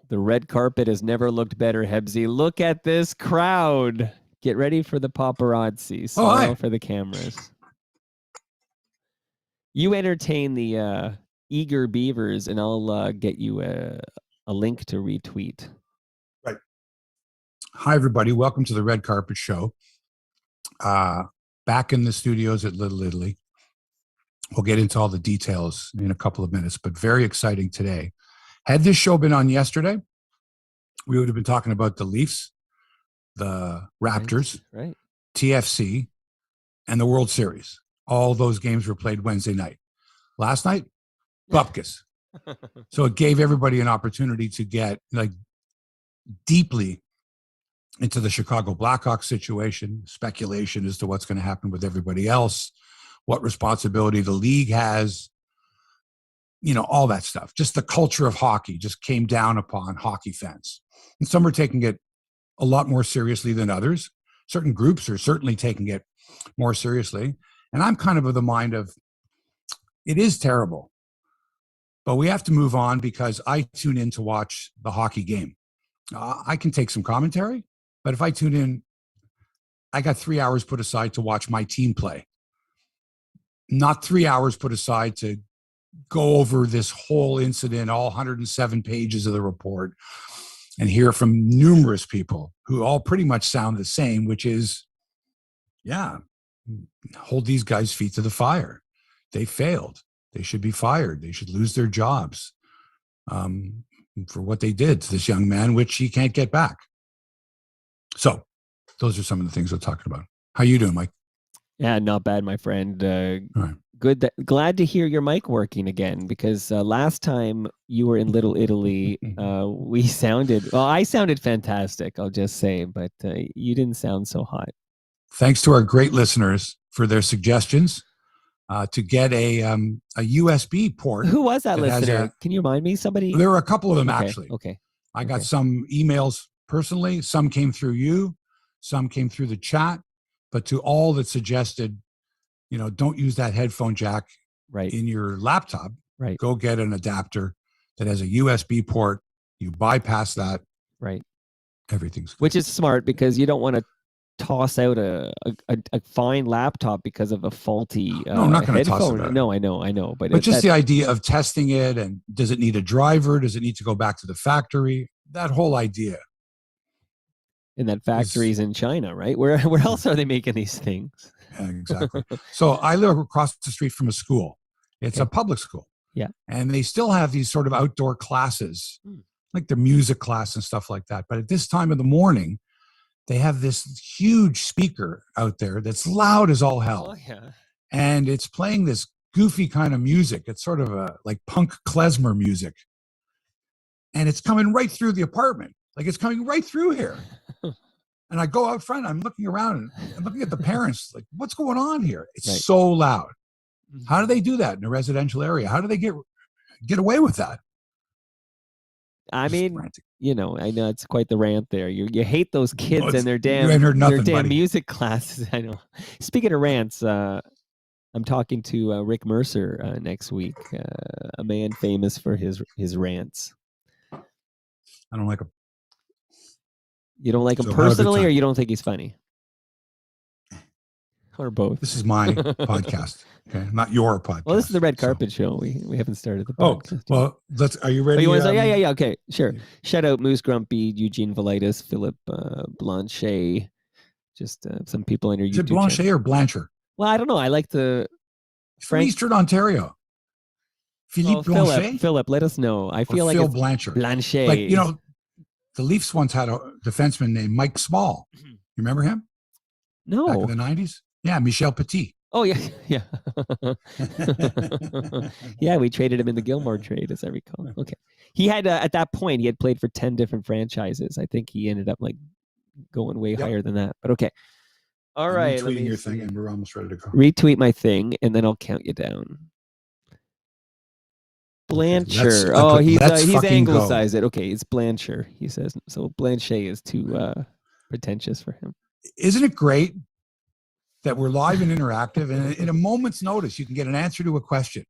The red carpet has never looked better, Hebsy. Look at this crowd. Get ready for the paparazzi. Smile for the cameras. You entertain the eager beavers, and I'll get you a link to retweet. Right. Hi, everybody. Welcome to the Red Carpet Show. Back in the studios at Little Italy. We'll get into all the details in a couple of minutes, but very exciting today. Had this show been on yesterday, we would have been talking about the Leafs, the Raptors, right. TFC, and the World Series. All those games were played Wednesday night. Last night, Bupkis. So it gave everybody an opportunity to get deeply into the Chicago Blackhawks situation, speculation as to what's going to happen with everybody else, what responsibility the league has, all that stuff. Just the culture of hockey just came down upon hockey fans. And some are taking it a lot more seriously than others. Certain groups are certainly taking it more seriously. And I'm kind of the mind of, it is terrible, but we have to move on because I tune in to watch the hockey game. I can take some commentary, but if I tune in, I got 3 hours put aside to watch my team play. Not 3 hours put aside to go over this whole incident, all 107 pages of the report, and hear from numerous people who all pretty much sound the same, which is, hold these guys' feet to the fire. They failed. They should be fired. They should lose their jobs for what they did to this young man, which he can't get back. So those are some of the things we're talking about. How you doing, Mike? Yeah, not bad, my friend. All right. Good. Glad to hear your mic working again, because last time you were in Little Italy, I sounded fantastic, I'll just say, but you didn't sound so hot. Thanks to our great listeners for their suggestions to get a USB port. Who was that listener? Can you remind me? Somebody? There were a couple of them, actually. Okay. I got some emails personally. Some came through you. Some came through the chat. But to all that suggested, don't use that headphone jack in your laptop. Right. Go get an adapter that has a USB port. You bypass that. Right. Everything's good. Which is smart, because you don't want to toss out a fine laptop because of a faulty no, I'm not going to toss it out. No, I know. But just the idea of testing it, and does it need a driver? Does it need to go back to the factory? That whole idea. And that factory's in China, right? Where else are they making these things? Yeah, exactly. So I live across the street from a school. It's a public school. Yeah. And they still have these sort of outdoor classes, like the music class and stuff like that. But at this time of the morning, they have this huge speaker out there that's loud as all hell. Oh, yeah. And it's playing this goofy kind of music. It's sort of like punk klezmer music. And it's coming right through the apartment. Like, it's coming right through here. And I go out front, I'm looking around and I'm looking at the parents, like, what's going on here? It's so loud. How do they do that in a residential area? How do they get away with that? I mean, I know it's quite the rant there. You hate those kids and their damn, you ain't heard nothing, their damn buddy. music classes. I know. Speaking of rants, I'm talking to Rick Mercer next week, a man famous for his rants. I don't like him. You don't like him personally, or you don't think he's funny? Or both? This is my podcast, okay? Not your podcast. Well, this is the Red Carpet Show. We haven't started the podcast. Oh, well, are you ready? Oh, you want to say, yeah, okay, sure. Shout out Moose Grumpy, Eugene Velitis, Philip Blanchet, just some people on your YouTube channel. Is it Blanchet or Blanchard? Well, I don't know. I like the... From Eastern Ontario. Philippe Blanchet? Philip, let us know. I feel like Phil it's Blanchard. Blanchet. Like, the Leafs once had a defenseman named Mike Small. You remember him? No. Back in the 90s? Yeah, Michel Petit. Oh, yeah. Yeah, we traded him in the Gilmore trade, as I recall. Okay. He had, at that point, he had played for 10 different franchises. I think he ended up, going way higher than that. But okay. All right. Retweeting your thing, and we're almost ready to go. Retweet my thing, and then I'll count you down. Blanchard. He's anglicized it. Okay, it's Blanchard, he says. So Blanchet is too pretentious for him. Isn't it great that we're live and interactive, and in a moment's notice, you can get an answer to a question?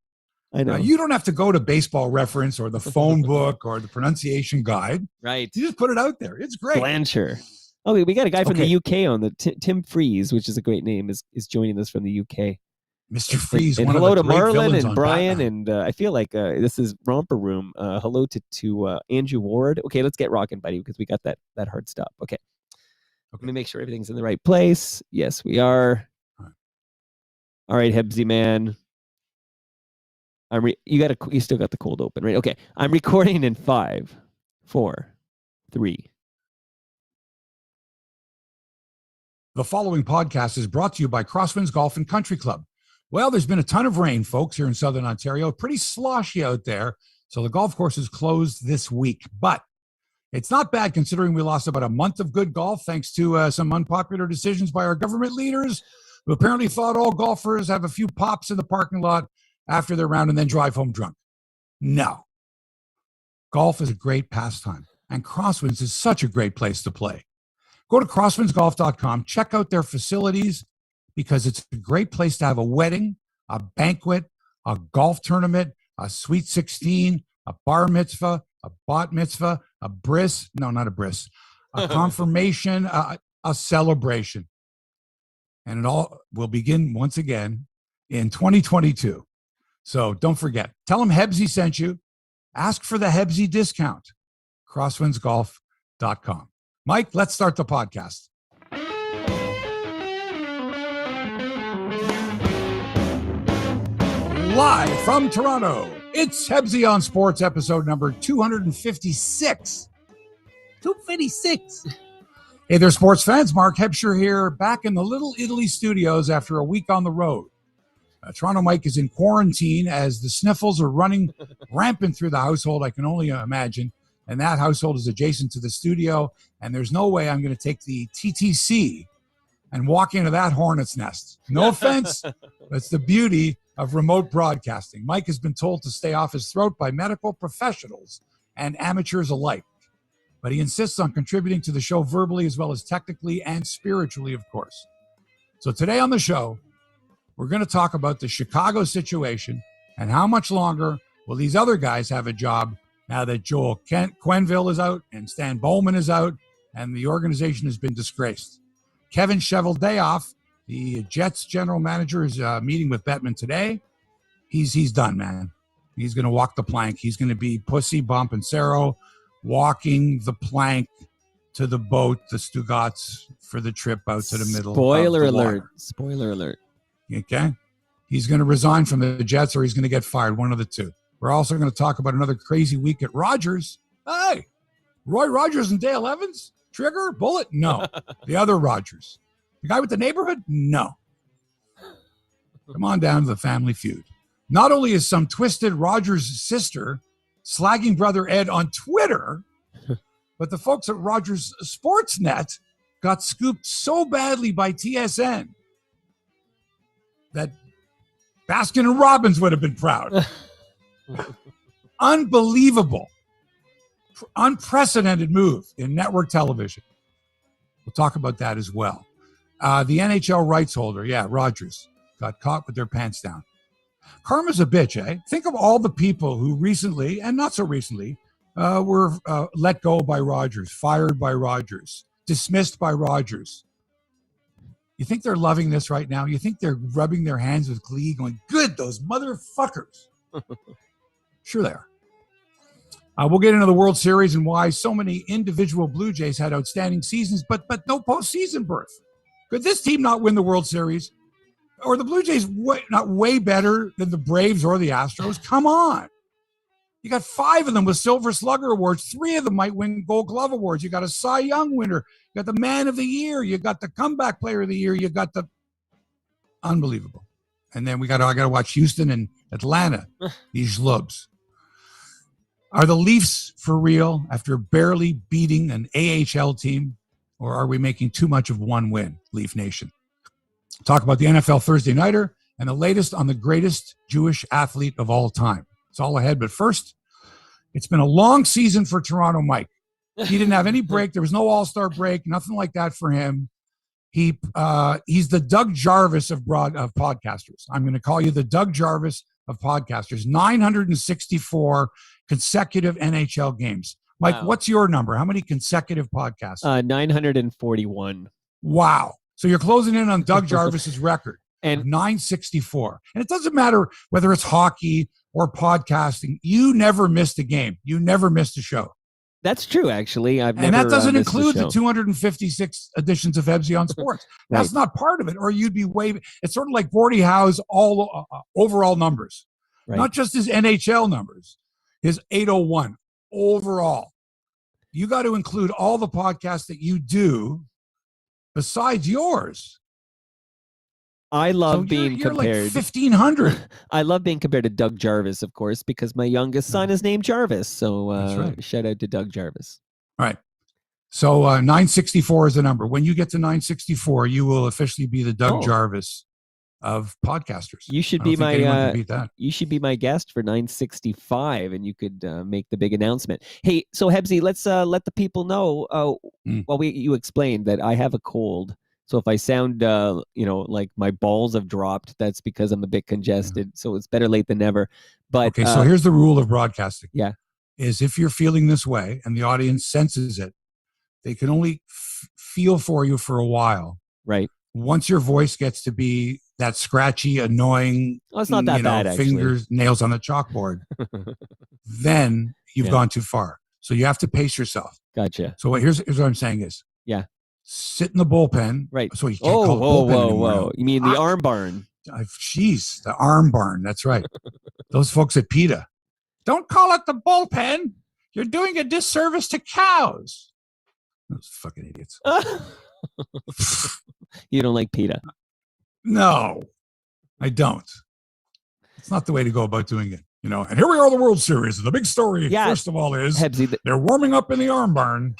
I know. You don't have to go to Baseball Reference or the phone book or the pronunciation guide. Right. You just put it out there. It's great. Blanchard. Oh, we got a guy from the UK on the Tim Freeze, which is a great name, is joining us from the UK. Mr. Freeze, and one hello of the to great Marlon villains and on Brian, Batman. and I feel like this is Romper Room. Hello to Andrew Ward. Okay, let's get rocking, buddy, because we got that hard stop. Okay. Let me make sure everything's in the right place. Yes, we are. All right, Hebsy man. You still got the cold open, right? Okay. I'm recording in 5, 4, 3. The following podcast is brought to you by Crosswinds Golf and Country Club. Well, there's been a ton of rain, folks, here in Southern Ontario. Pretty sloshy out there. So the golf course is closed this week. But it's not bad considering we lost about a month of good golf thanks to some unpopular decisions by our government leaders who apparently thought all golfers have a few pops in the parking lot after their round and then drive home drunk. No. Golf is a great pastime, and Crosswinds is such a great place to play. Go to crosswindsgolf.com, check out their facilities, because it's a great place to have a wedding, a banquet, a golf tournament, a Sweet 16, a bar mitzvah, a bat mitzvah, a bris, no, not a bris, a confirmation, a celebration. And it all will begin once again in 2022. So don't forget, tell them Hebsy sent you. Ask for the Hebsy discount. crosswindsgolf.com. Mike, let's start the podcast. Live from Toronto, it's Hebsy On Sports, episode number 256. 256. Hey there, sports fans. Mark Hebsher here, back in the Little Italy studios after a week on the road. Toronto Mike is in quarantine as the sniffles are running rampant through the household, I can only imagine. And that household is adjacent to the studio, and there's no way I'm going to take the TTC and walk into that hornet's nest. No offense. That's the beauty of remote broadcasting. Mike has been told to stay off his throat by medical professionals and amateurs alike. But he insists on contributing to the show verbally as well as technically and spiritually, of course. So today on the show, we're going to talk about the Chicago situation and how much longer will these other guys have a job now that Joel Quenneville is out and Stan Bowman is out and the organization has been disgraced. Kevin Cheveldayoff, the Jets general manager, is meeting with Bettman today. He's done, man. He's going to walk the plank. He's going to be Pussy, Bump, and Cerro walking the plank to the boat, the Stugatz, for the trip out to the middle. Spoiler alert. Spoiler alert. Okay? He's going to resign from the Jets or he's going to get fired, one of the two. We're also going to talk about another crazy week at Rogers. Hey, Roy Rogers and Dale Evans? Trigger? Bullet? No. The other Rogers. The guy with the neighborhood? No. Come on down to the Family Feud. Not only is some twisted Rogers' sister slagging brother Ed on Twitter, but the folks at Rogers Sportsnet got scooped so badly by TSN that Baskin and Robbins would have been proud. Unbelievable. Unprecedented move in network television. We'll talk about that as well. The NHL rights holder, Rogers, got caught with their pants down. Karma's a bitch, eh? Think of all the people who recently, and not so recently, were let go by Rogers, fired by Rogers, dismissed by Rogers. You think they're loving this right now? You think they're rubbing their hands with glee, going, good, those motherfuckers. Sure they are. We'll get into the World Series and why so many individual Blue Jays had outstanding seasons, but no postseason berth. Could this team not win the World Series? Or the Blue Jays not way better than the Braves or the Astros? Come on. You got 5 of them with Silver Slugger awards. 3 of them might win Gold Glove awards. You got a Cy Young winner. You got the Man of the Year. You got the Comeback Player of the Year. You got the unbelievable. And then I got to watch Houston and Atlanta. These schlubs. Are the Leafs for real after barely beating an AHL team, or are we making too much of one win, Leaf Nation? Talk about the NFL Thursday Nighter and the latest on the greatest Jewish athlete of all time. It's all ahead, but first, it's been a long season for Toronto Mike. He didn't have any break. There was no all-star break, nothing like that for him. He's the Doug Jarvis of podcasters. I'm going to call you the Doug Jarvis of podcasters, 964 consecutive NHL games. Mike, Wow. what's your number? How many consecutive podcasts? 941. Wow. So you're closing in on Doug Jarvis's record And of 964. And it doesn't matter whether it's hockey or podcasting. You never missed a game. You never missed a show. that's true, actually. And that doesn't include the 256 editions of Hebsy On Sports. That's not part of it, or you'd be way. It's sort of like Gordie Howe's all overall numbers, not just his NHL numbers, his 801 overall. You got to include all the podcasts that you do besides yours. I love being you're compared. Like 1,500. I love being compared to Doug Jarvis, of course, because my youngest son is named Jarvis. So shout out to Doug Jarvis. All right. So 964 is the number. When you get to 964, you will officially be the Doug Jarvis of podcasters. You should be you should be my guest for 965, and you could make the big announcement. Hey, so Hebsy, let's let the people know. You explained that I have a cold. So if I sound, like my balls have dropped, that's because I'm a bit congested. So it's better late than never. But okay, so here's the rule of broadcasting. Yeah, is if you're feeling this way and the audience senses it, they can only feel for you for a while. Right. Once your voice gets to be that scratchy, annoying, it's not that bad, fingers, nails on the chalkboard, then you've gone too far. So you have to pace yourself. Gotcha. So here's what I'm saying is, sit in the bullpen. Right. So you can't call it bullpen anymore. Whoa. You mean the arm barn? Jeez, the arm barn. That's right. Those folks at PETA. Don't call it the bullpen. You're doing a disservice to cows. Those fucking idiots. You don't like PETA? No, I don't. It's not the way to go about doing it. And here we are, the World Series. And the big story, first of all, is Hebsy, they're warming up in the arm barn.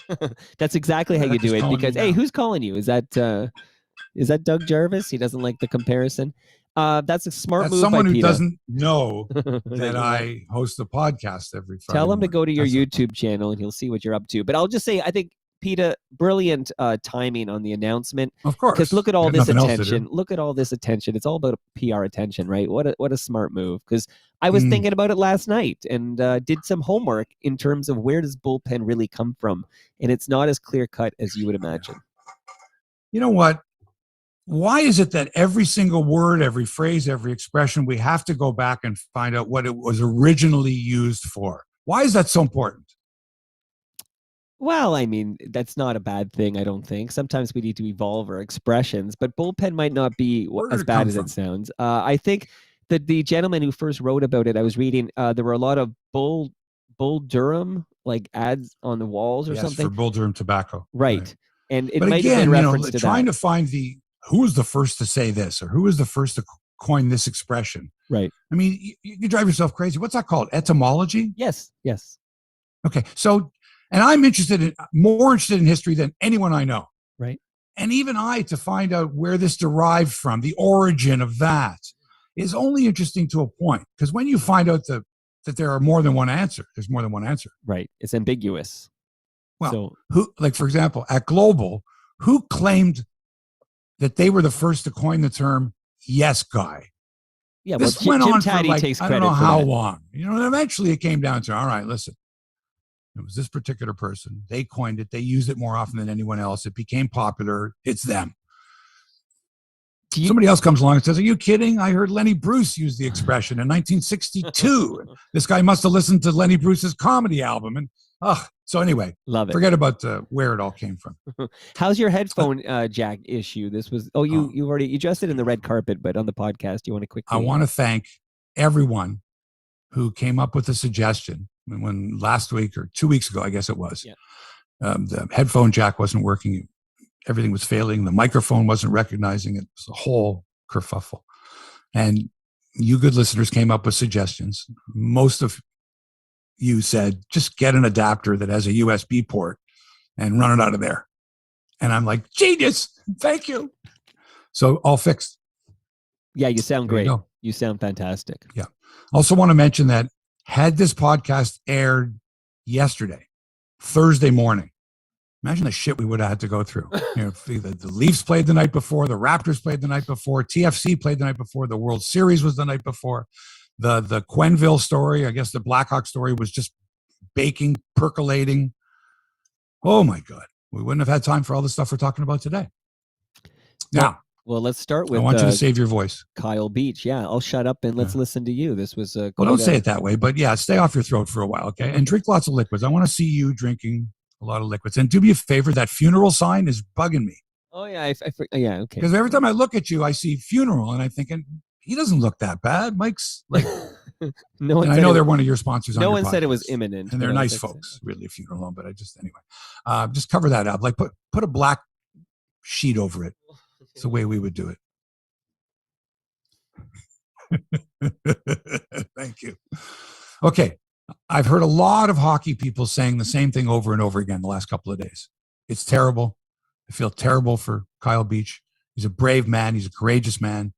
That's exactly how you do it. Because, hey, who's calling you? Is that Doug Jarvis? He doesn't like the comparison. That's a smart move. Someone by who PETA. Doesn't know that I host a podcast every Friday. Tell him to go to your YouTube channel and he'll see what you're up to. But I'll just say, I think PETA, brilliant timing on the announcement. Of course. Because look at all this attention. Look at all this attention. It's all about PR attention, right? What a smart move. Because I was thinking about it last night and did some homework in terms of where does bullpen really come from. And it's not as clear cut as you would imagine. You know what? Why is it that every single word, every phrase, every expression, we have to go back and find out what it was originally used for? Why is that so important? Well, I mean, that's not a bad thing, I don't think. Sometimes we need to evolve our expressions, but bullpen might not be as bad as it sounds. I think that the gentleman who first wrote about it, I was reading, there were a lot of Bull Durham, like ads on the walls or something. For Bull Durham tobacco. Right. And it might have been reference to trying that. to find who was the first to say this or who was the first to coin this expression. Right. I mean, you drive yourself crazy. What's that called? Etymology? Yes. Okay. So, and I'm more interested in history than anyone I know. Right. And even to find out where this derived from, the origin of that, is only interesting to a point. Because when you find out that there are more than one answer, there's more than one answer. Right. It's ambiguous. Well, for example, at Global, who claimed that they were the first to coin the term "yes guy"? Yeah, this went on for I don't know how long. And eventually it came down to, all right, listen, it was this particular person. They coined it. They used it more often than anyone else. It became popular. It's them. Somebody else comes along and says, are you kidding? I heard Lenny Bruce use the expression in 1962. This guy must have listened to Lenny Bruce's comedy album. And so anyway, love it. Forget about where it all came from. How's your headphone jack issue? This was you already addressed it in the red carpet, but on the podcast, you want to quickly? I want to thank everyone who came up with a suggestion when last week or 2 weeks ago, I guess it was. Yeah. The headphone jack wasn't working. Everything was failing. The microphone wasn't recognizing it. It was a whole kerfuffle. And you good listeners came up with suggestions. Most of you said, just get an adapter that has a USB port and run it out of there. And I'm like, genius. Thank you. So all fixed. Yeah, you sound great. You sound fantastic. Yeah. Also want to mention that had this podcast aired yesterday, Thursday morning, imagine the shit we would have had to go through. The Leafs played the night before, the Raptors played the night before, TFC played the night before, the World Series was the night before. The Quenneville story, I guess the Blackhawks story was just baking, percolating. Oh my God. We wouldn't have had time for all the stuff we're talking about today. Now, well, let's start with. I want you to save your voice. Kyle Beach. Yeah, I'll shut up and let's listen to you. This was well, don't say it that way, but yeah, stay off your throat for a while, okay? And drink lots of liquids. I want to see you drinking a lot of liquids. And do me a favor, that funeral sign is bugging me. Oh yeah, yeah, okay. Because every time I look at you, I see funeral, and I'm thinking he doesn't look that bad. Mike's like, no one. And I know they're one of your sponsors. No on one your said it podcast, was imminent, and they're nice folks. Really, a funeral home, but I just anyway, just cover that up. Like put a black sheet over it. It's the way we would do it. Thank you. Okay. I've heard a lot of hockey people saying the same thing over and over again the last couple of days. It's terrible. I feel terrible for Kyle Beach. He's a brave man. He's a courageous man.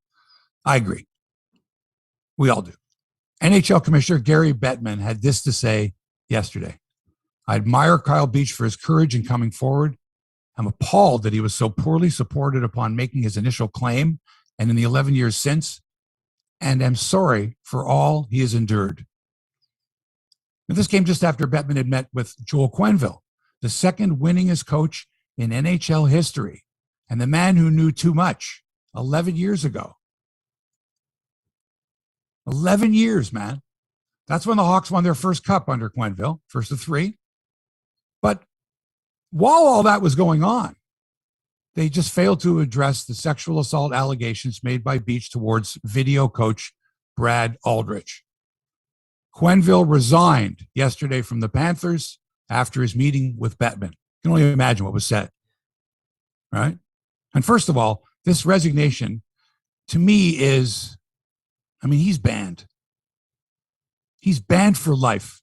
I agree. We all do. NHL Commissioner Gary Bettman had this to say yesterday. I admire Kyle Beach for his courage in coming forward. I'm appalled that he was so poorly supported upon making his initial claim and in the 11 years since, and am sorry for all he has endured. And this came just after Bettman had met with Joel Quenneville, the second winningest coach in NHL history, and the man who knew too much 11 years ago. 11 years, man. That's when the Hawks won their first cup under Quenneville, first of 3. But while all that was going on, they just failed to address the sexual assault allegations made by Beach towards video coach Brad Aldrich. Quenneville resigned yesterday from the Panthers after his meeting with Bettman. You can only imagine what was said, right? And first of all, this resignation to me is, he's banned. He's banned for life.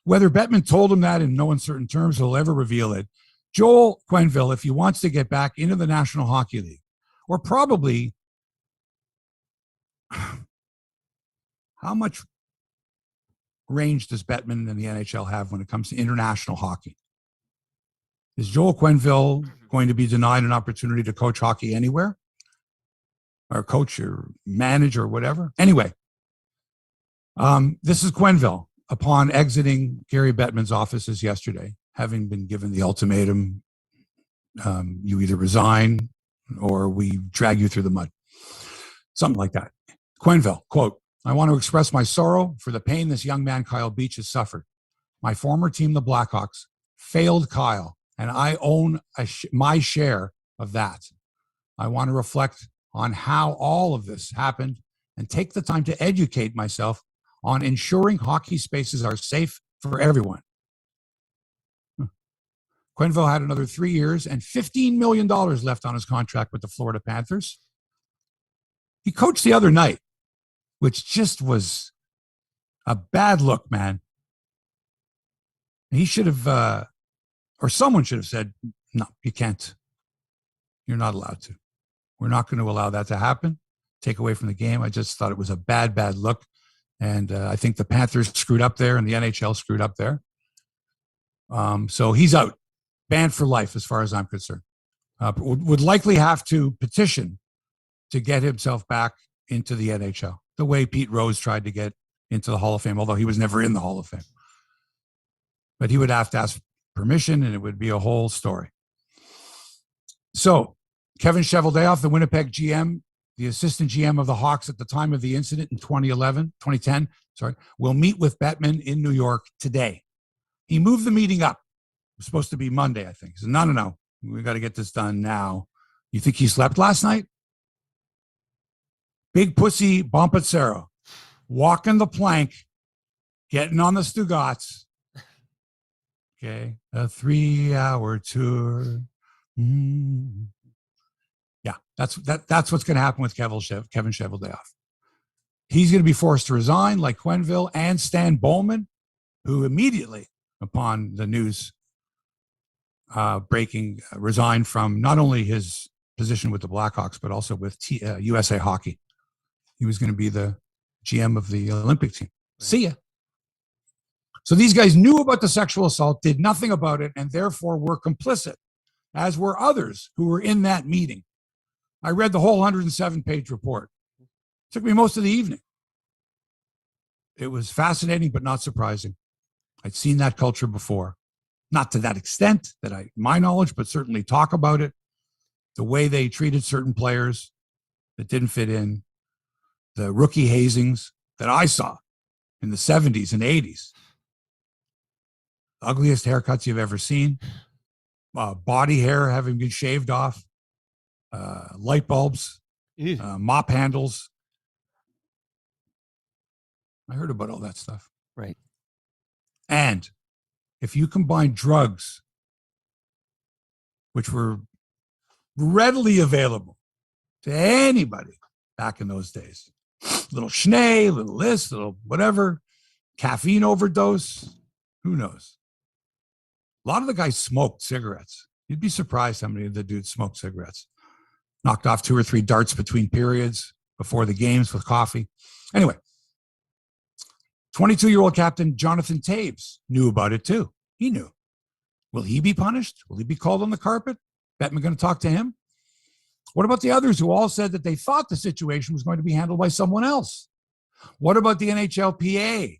Whether Bettman told him that in no uncertain terms, he'll ever reveal it. Joel Quenneville, if he wants to get back into the National Hockey League, or probably how much range does Bettman and the NHL have when it comes to international hockey? Is Joel Quenneville going to be denied an opportunity to coach hockey anywhere? Or coach or manage or whatever? Anyway, this is Quenneville upon exiting Gary Bettman's offices yesterday, having been given the ultimatum, you either resign or we drag you through the mud. Something like that. Quenneville, quote, I want to express my sorrow for the pain this young man, Kyle Beach, has suffered. My former team, the Blackhawks, failed Kyle, and I own my share of that. I want to reflect on how all of this happened and take the time to educate myself on ensuring hockey spaces are safe for everyone. Quenneville had another 3 years and $15 million left on his contract with the Florida Panthers. He coached the other night, which just was a bad look, man. He should have, or someone should have said, no, you can't. You're not allowed to. We're not going to allow that to happen. Take away from the game. I just thought it was a bad look. And I think the Panthers screwed up there and the NHL screwed up there. So he's out, banned for life as far as I'm concerned. Would likely have to petition to get himself back into the NHL, the way Pete Rose tried to get into the Hall of Fame, although he was never in the Hall of Fame. But he would have to ask permission, and it would be a whole story. So Kevin Cheveldayoff, the Winnipeg GM, the assistant GM of the Hawks at the time of the incident in 2010, will meet with Bettman in New York today. He moved the meeting up. It was supposed to be Monday, I think. He said, no. We got to get this done now. You think he slept last night? Big pussy Bompassero, walking the plank, getting on the Stugotz. Okay, a 3-hour tour. Yeah, that's what's going to happen with Kevin Cheveldayoff. He's going to be forced to resign, like Quenneville and Stan Bowman, who immediately, upon the news breaking, resigned from not only his position with the Blackhawks, but also with USA Hockey. He was going to be the GM of the Olympic team. See ya. So these guys knew about the sexual assault, did nothing about it, and therefore were complicit, as were others who were in that meeting. I read the whole 107-page report. It took me most of the evening. It was fascinating, but not surprising. I'd seen that culture before. Not to that extent that my knowledge, but certainly talk about it. The way they treated certain players that didn't fit in, the rookie hazings that I saw in the 70s and 80s. Ugliest haircuts you've ever seen. Body hair having been shaved off. Light bulbs. Mop handles. I heard about all that stuff. Right. And if you combine drugs, which were readily available to anybody back in those days, little schnee, little this, little whatever, caffeine overdose, who knows? A lot of the guys smoked cigarettes. You'd be surprised how many of the dudes smoked cigarettes. Knocked off 2 or 3 darts between periods before the games with coffee. Anyway, 22-year-old captain Jonathan Toews knew about it too. He knew. Will he be punished? Will he be called on the carpet? Bettman going to talk to him? What about the others who all said that they thought the situation was going to be handled by someone else? What about the NHLPA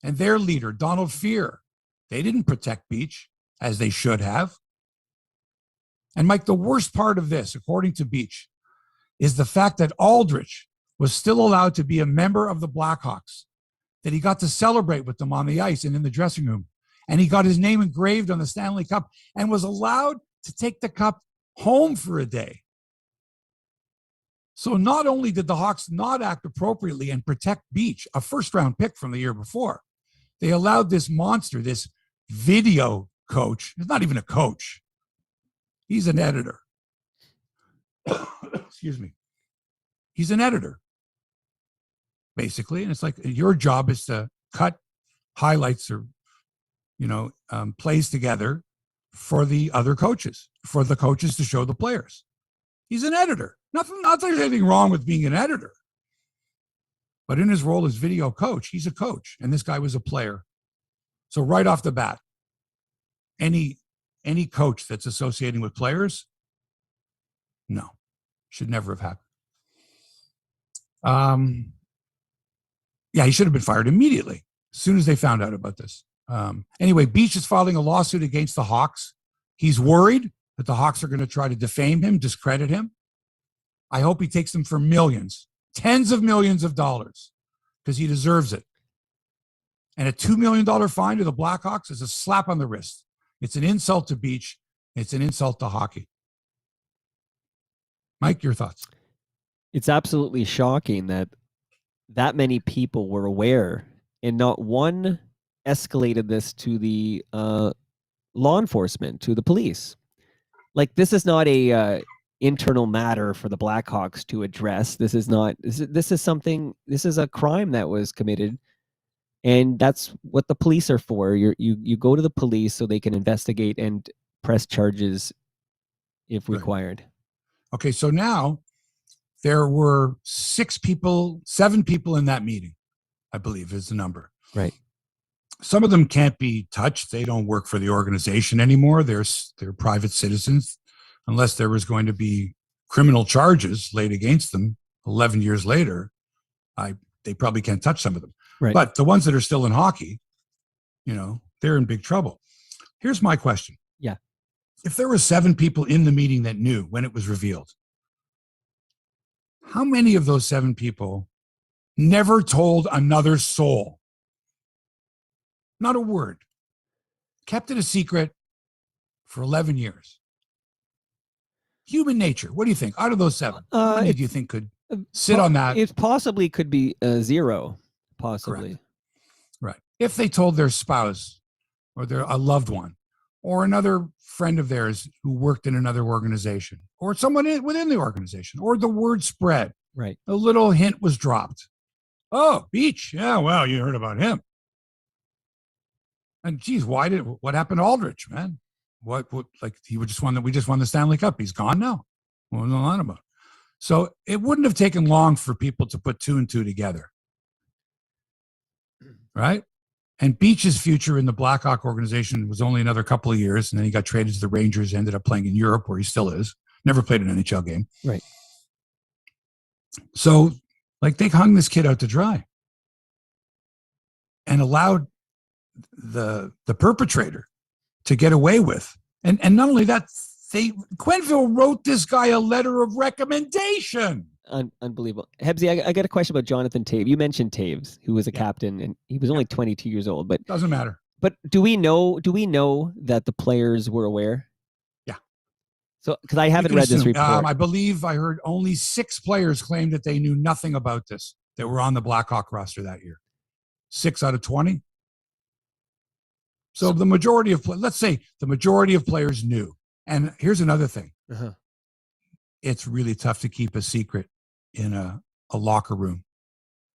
and their leader, Donald Fear? They didn't protect Beach as they should have. And Mike, the worst part of this, according to Beach, is the fact that Aldrich was still allowed to be a member of the Blackhawks, that he got to celebrate with them on the ice and in the dressing room. And he got his name engraved on the Stanley Cup and was allowed to take the cup home for a day. So not only did the Hawks not act appropriately and protect Beach, a first-round pick from the year before, they allowed this monster, this video coach, he's not even a coach, he's an editor. Excuse me. He's an editor, basically. And it's like your job is to cut highlights or, plays together for the other coaches, for the coaches to show the players. He's an editor. Not that there's anything wrong with being an editor. But in his role as video coach, he's a coach. And this guy was a player. So right off the bat, any coach that's associating with players, no, should never have happened. Yeah, he should have been fired immediately as soon as they found out about this. Anyway, Beach is filing a lawsuit against the Hawks. He's worried that the Hawks are going to try to defame him, discredit him. I hope he takes them for millions, tens of millions of dollars, because he deserves it. And a $2 million fine to the Blackhawks is a slap on the wrist. It's an insult to Beach. It's an insult to hockey. Mike, your thoughts? It's absolutely shocking that many people were aware and not one escalated this to the law enforcement, to the police. Like, this is not a internal matter for the Blackhawks to address. This is a crime that was committed, and that's what the police are for. You go to the police so they can investigate and press charges if required. Okay, so now there were 7 people in that meeting, I believe is the number. Right. Some of them can't be touched. They don't work for the organization anymore. They're private citizens, unless there was going to be criminal charges laid against them 11 years later. They probably can't touch some of them. Right. But the ones that are still in hockey, they're in big trouble. Here's my question. Yeah. If there were 7 people in the meeting that knew when it was revealed, how many of those 7 people never told another soul? Not a word. Kept it a secret for 11 years. Human nature. What do you think? Out of those 7, how many do you think could sit on that? It possibly could be 0. Possibly. Correct. Right. If they told their spouse or a loved one or another friend of theirs who worked in another organization or someone within the organization, or the word spread. Right. A little hint was dropped. Oh, Beach. Yeah, well, you heard about him. And geez, what happened to Aldrich, man? What like we just won the Stanley Cup. He's gone now. What was on about? So it wouldn't have taken long for people to put 2 and 2 together. Right? And Beach's future in the Blackhawk organization was only another couple of years, and then he got traded to the Rangers, ended up playing in Europe, where he still is. Never played an NHL game. Right. So, like, they hung this kid out to dry. and allowed the perpetrator to get away with. And not only that, Quenneville wrote this guy a letter of recommendation. Unbelievable. Hebsy, I got a question about Jonathan Toews. You mentioned Toews, who was a captain, and he was only 22 years old. But doesn't matter. But do we know that the players were aware? Yeah. So, because I haven't read this report. I believe I heard only 6 players claim that they knew nothing about this, that were on the Blackhawk roster that year. 6 out of 20. So the majority of, let's say the majority of players knew. And here's another thing. Uh-huh. It's really tough to keep a secret in a locker room,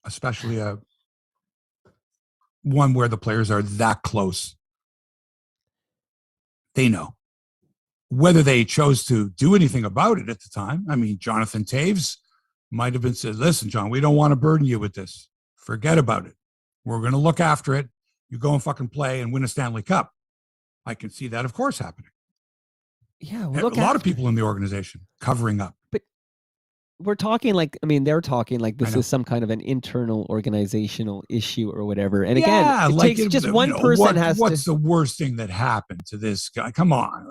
especially one where the players are that close. They know. Whether they chose to do anything about it at the time. I mean, Jonathan Toews might have been said, listen, John, we don't want to burden you with this. Forget about it. We're going to look after it. You go and fucking play and win a Stanley Cup. I can see that, of course, happening. Yeah, a lot of people in the organization covering up. But we're talking they're talking like this is some kind of an internal organizational issue or whatever. And again, it takes just one person what's the worst thing that happened to this guy? Come on.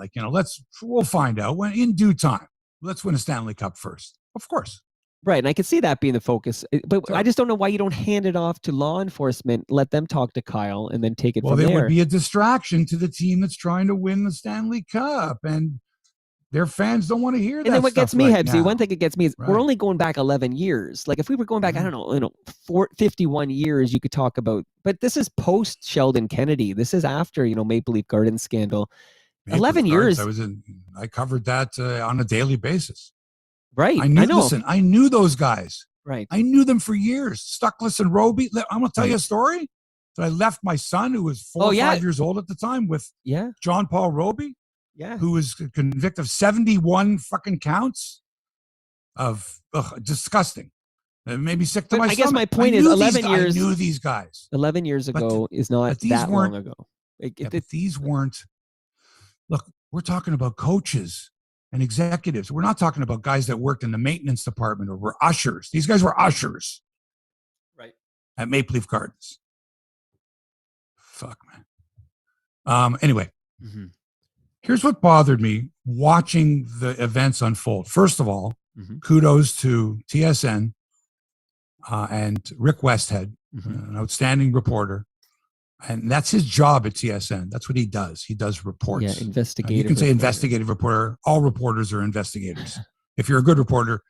We'll find out when in due time. Let's win a Stanley Cup first. Of course. Right. And I can see that being the focus. But I just don't know why you don't hand it off to law enforcement, let them talk to Kyle, and then take it from there. Well, it would be a distraction to the team that's trying to win the Stanley Cup. And their fans don't want to hear that. And then what gets me, Hebsy, one thing that gets me is Right. we're only going back 11 years. Like if we were going back, I don't know, 51 years, you could talk about. But this is post Sheldon Kennedy. This is after, Maple Leaf Gardens scandal. 11 years. I covered that on a daily basis. Right. I know. Listen, I knew those guys. Right. I knew them for years. Stuckless and Roby. I'm going to tell you a story. So I left my son, who was 4 or 5 years old at the time, with John Paul Roby. Yeah. Who was convicted of 71 fucking counts of disgusting. It made me sick to my stomach. I guess my point is 11 years. I knew these guys. 11 years ago is not that long ago. But these weren't. Look, we're talking about coaches and executives. We're not talking about guys that worked in the maintenance department or were ushers. These guys were ushers. Right. At Maple Leaf Gardens. Fuck, man. Anyway. Mm-hmm. Here's what bothered me watching the events unfold. First of all, kudos to TSN and Rick Westhead, an outstanding reporter. And that's his job at TSN. That's what he does. He does reports. Yeah, investigative. You can say investigative reporter. All reporters are investigators. If you're a good reporter,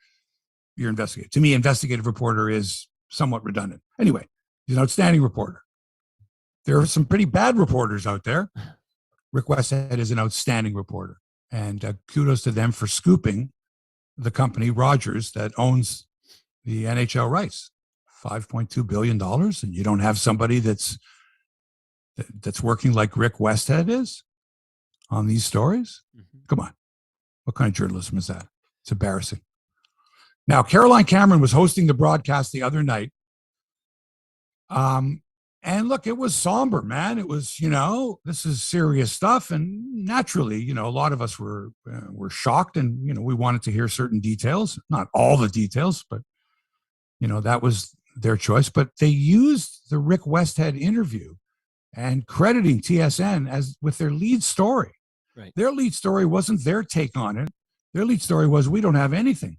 you're investigative. To me, investigative reporter is somewhat redundant. Anyway, he's an outstanding reporter. There are some pretty bad reporters out there. Rick Westhead is an outstanding reporter, and kudos to them for scooping the company Rogers that owns the NHL rights, $5.2 billion. And you don't have somebody that's working like Rick Westhead is on these stories. Come on. What kind of journalism is that? It's embarrassing. Now, Caroline Cameron was hosting the broadcast the other night. And look, it was somber, man. It was, this is serious stuff. And naturally, a lot of us were shocked, and, we wanted to hear certain details, not all the details, but, that was their choice. But they used the Rick Westhead interview and crediting TSN as with their lead story. Right. Their lead story wasn't their take on it. Their lead story was, we don't have anything.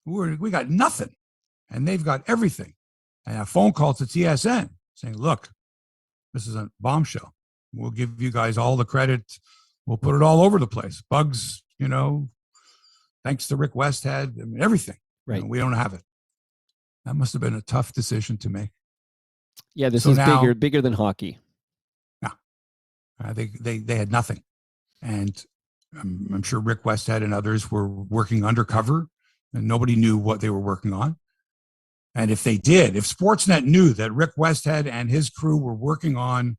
We got nothing. And they've got everything. And a phone call to TSN. Saying, look, this is a bombshell. We'll give you guys all the credit. We'll put it all over the place. Bugs, thanks to Rick Westhead, everything. Right. We don't have it. That must have been a tough decision to make. Yeah, this is bigger than hockey. Yeah. They had nothing. And I'm sure Rick Westhead and others were working undercover, and nobody knew what they were working on. And if they did, if Sportsnet knew that Rick Westhead and his crew were working on,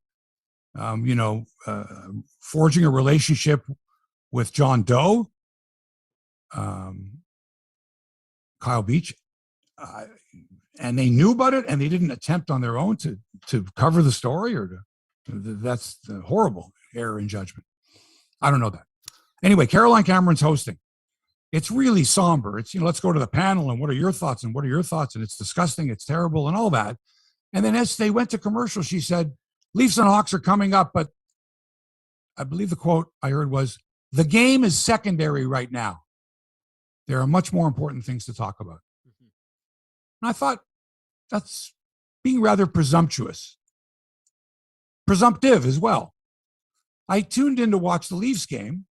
forging a relationship with John Doe, Kyle Beach, and they knew about it, and they didn't attempt on their own to cover the story, that's the horrible error in judgment. I don't know that. Anyway, Caroline Cameron's hosting. It's really somber. It's, let's go to the panel and what are your thoughts and what are your thoughts? And it's disgusting. It's terrible and all that. And then as they went to commercial, she said, Leafs and Hawks are coming up, but I believe the quote I heard was, the game is secondary right now. There are much more important things to talk about. And I thought that's being rather presumptuous, presumptive as well. I tuned in to watch the Leafs game,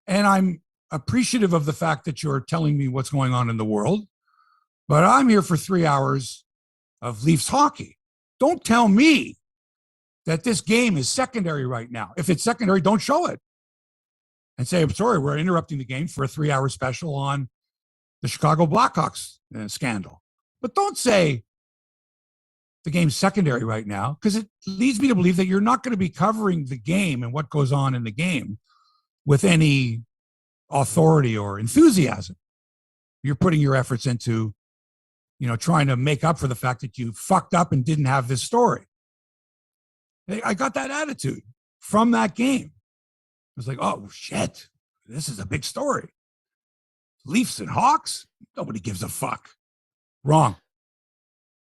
and I'm appreciative of the fact that you're telling me what's going on in the world, but I'm here for 3 hours of Leafs hockey. Don't tell me that this game is secondary right now. If it's secondary, don't show it. And say, I'm sorry, we're interrupting the game for a 3-hour special on the Chicago Blackhawks scandal. But don't say the game's secondary right now, because it leads me to believe that you're not going to be covering the game and what goes on in the game with any authority or enthusiasm. You're putting your efforts into, trying to make up for the fact that you fucked up and didn't have this story. I got that attitude from that game. I was like, oh, shit, this is a big story. Leafs and Hawks? Nobody gives a fuck. Wrong.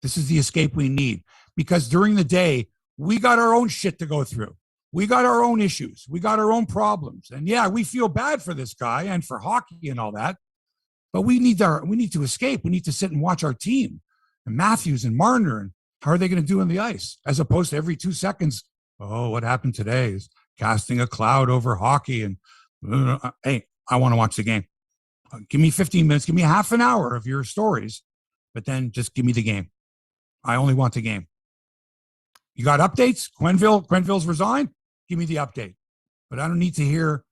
This is the escape we need, because during the day, we got our own shit to go through. We got our own issues. We got our own problems. And yeah, we feel bad for this guy and for hockey and all that, but we need to escape. We need to sit and watch our team and Matthews and Marner, and how are they going to do on the ice? As opposed to every 2 seconds, oh, what happened today is casting a cloud over hockey. And hey, I want to watch the game. Give me 15 minutes. Give me half an hour of your stories, but then just give me the game. I only want the game. You got updates? Quenneville's resigned? Give me the update. But I don't need to hear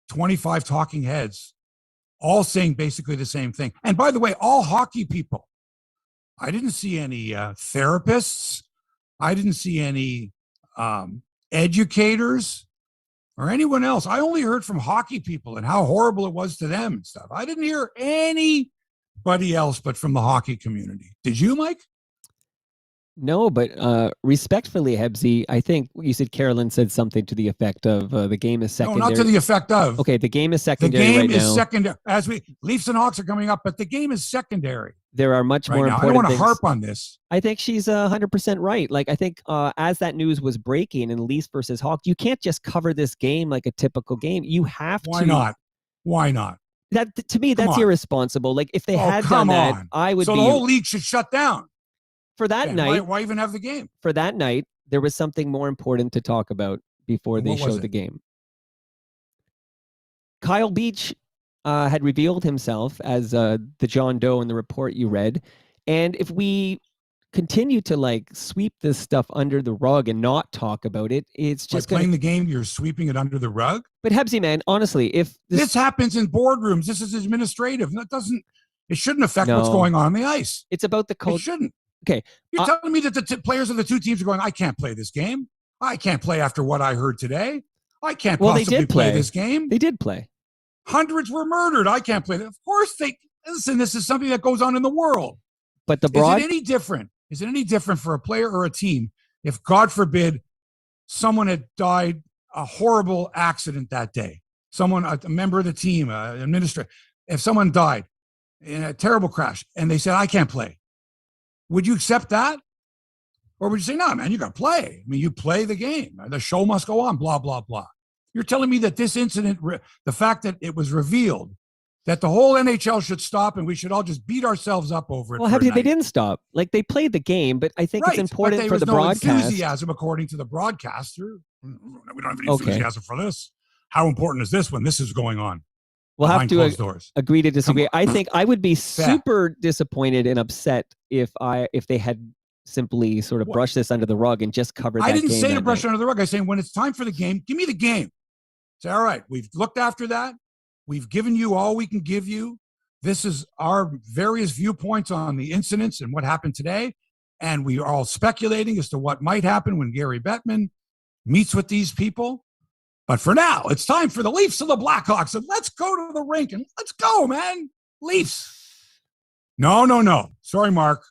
25 talking heads all saying basically the same thing. And by the way, all hockey people. I didn't see any therapists. I didn't see any educators or anyone else. I only heard from hockey people and how horrible it was to them and stuff. I didn't hear anybody else but from the hockey community. Did you, Mike? No, but respectfully, Hebsy, I think you said Carolyn said something to the effect of the game is secondary. No, not to the effect of. Okay, the game is secondary. The game right is now. secondary. As Leafs and Hawks are coming up, but the game is secondary. There are much more important I don't want to things. harp on this. I think she's 100% right. Like, I think as that news was breaking in Leafs versus Hawks, you can't just cover this game like a typical game. You have to. Why not? That to me, that's irresponsible. Like, if they had done that, I would. So the whole league should shut down. For that night, why even have the game? For that night, there was something more important to talk about before they showed the game. Kyle Beach had revealed himself as the John Doe in the report you read. And if we continue to sweep this stuff under the rug and not talk about it, it's just playing the game, you're sweeping it under the rug. But Hebsy, man, honestly, if this happens in boardrooms, this is administrative. It shouldn't affect what's going on the ice. It's about the culture. It shouldn't. Okay. You're telling me that the players of the two teams are going, I can't play this game. I can't play after what I heard today. I can't possibly play this game. They did play. Hundreds were murdered. I can't play. Of course listen, this is something that goes on in the world. But is it any different? Is it any different for a player or a team if, God forbid, someone had died a horrible accident that day? A member of the team, an administrator, if someone died in a terrible crash and they said, I can't play. Would you accept that? Or would you say, no, man, you got to play. I mean, you play the game. The show must go on, blah, blah, blah. You're telling me that this incident, the fact that it was revealed, that the whole NHL should stop and we should all just beat ourselves up over it. Well, they didn't stop. They played the game, but I think it's important for the broadcast. There was no enthusiasm, according to the broadcaster. We don't have any enthusiasm for this. How important is this when this is going on? We'll have to agree to disagree. I think I would be super disappointed and upset if they had simply sort of brushed this under the rug and just covered that game. I didn't say to brush it under the rug. I saying when it's time for the game, give me the game. Say, all right, we've looked after that. We've given you all we can give you. This is our various viewpoints on the incidents and what happened today. And we are all speculating as to what might happen when Gary Bettman meets with these people. But for now, it's time for the Leafs and the Blackhawks. And let's go to the rink and let's go, man. Leafs. No. Sorry, Mark.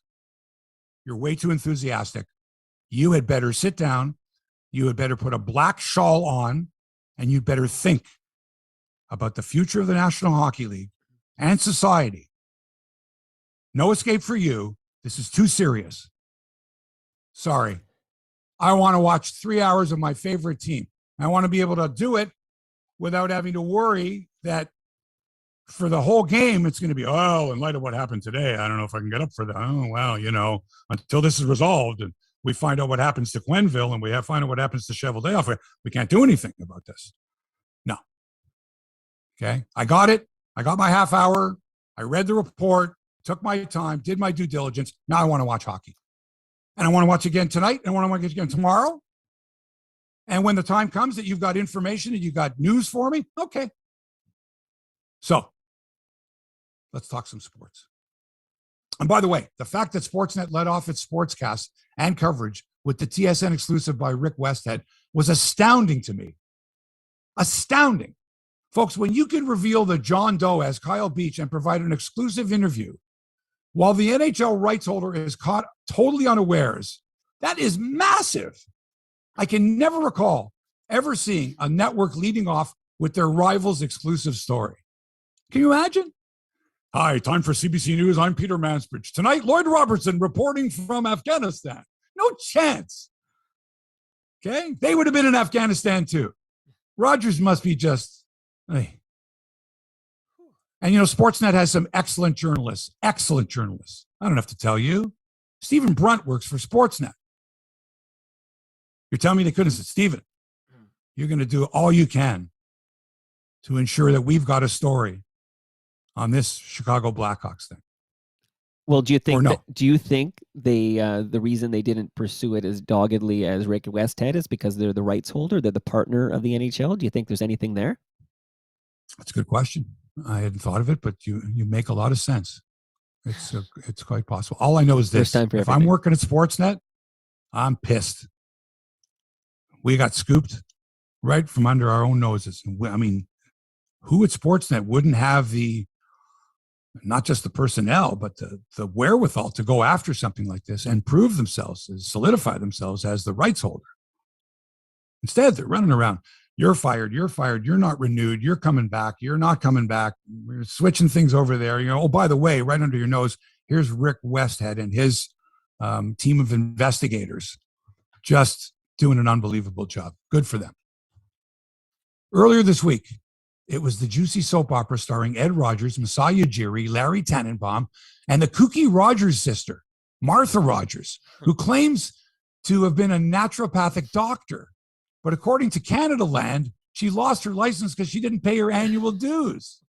You're way too enthusiastic. You had better sit down. You had better put a black shawl on, and you'd better think about the future of the National Hockey League and society. No escape for you. This is too serious. Sorry. I want to watch 3 hours of my favorite team. I want to be able to do it without having to worry that for the whole game, it's going to be, oh, in light of what happened today, I don't know if I can get up for that. Oh, well, until this is resolved and we find out what happens to Quenneville and we find out what happens to Cheveldayoff, we can't do anything about this. No. Okay. I got it. I got my half hour. I read the report, took my time, did my due diligence. Now I want to watch hockey. And I want to watch again tonight. And I want to watch again tomorrow. And when the time comes that you've got information and you've got news for me, okay. So let's talk some sports. And by the way, the fact that Sportsnet led off its sportscast and coverage with the TSN exclusive by Rick Westhead was astounding to me. Astounding. Folks, when you can reveal the John Doe as Kyle Beach and provide an exclusive interview while the NHL rights holder is caught totally unawares, that is massive. I can never recall ever seeing a network leading off with their rival's exclusive story. Can you imagine? Hi, time for CBC News. I'm Peter Mansbridge. Tonight, Lloyd Robertson reporting from Afghanistan. No chance. Okay? They would have been in Afghanistan too. Rogers must be just... Hey. And, Sportsnet has some excellent journalists. Excellent journalists. I don't have to tell you. Stephen Brunt works for Sportsnet. You're telling me they couldn't say, Stephen, you're going to do all you can to ensure that we've got a story on this Chicago Blackhawks thing. Well, do you think no? Do you think they the reason they didn't pursue it as doggedly as Rick Westhead is because they're the rights holder, they're the partner of the NHL? Do you think there's anything there? That's a good question. I hadn't thought of it, but you make a lot of sense. It's quite possible. All I know is this: if I'm working at Sportsnet, I'm pissed. We got scooped right from under our own noses. I mean, who at Sportsnet wouldn't have not just the personnel, but the wherewithal to go after something like this and prove themselves, and solidify themselves as the rights holder? Instead, they're running around. You're fired. You're fired. You're not renewed. You're coming back. You're not coming back. We're switching things over there. Oh, by the way, right under your nose, here's Rick Westhead and his team of investigators just doing an unbelievable job. Good for them. Earlier this week, it was the juicy soap opera starring Ed Rogers, Masai Ujiri, Larry Tannenbaum, and the kooky Rogers sister, Martha Rogers, who claims to have been a naturopathic doctor. But according to Canada Land, she lost her license because she didn't pay her annual dues.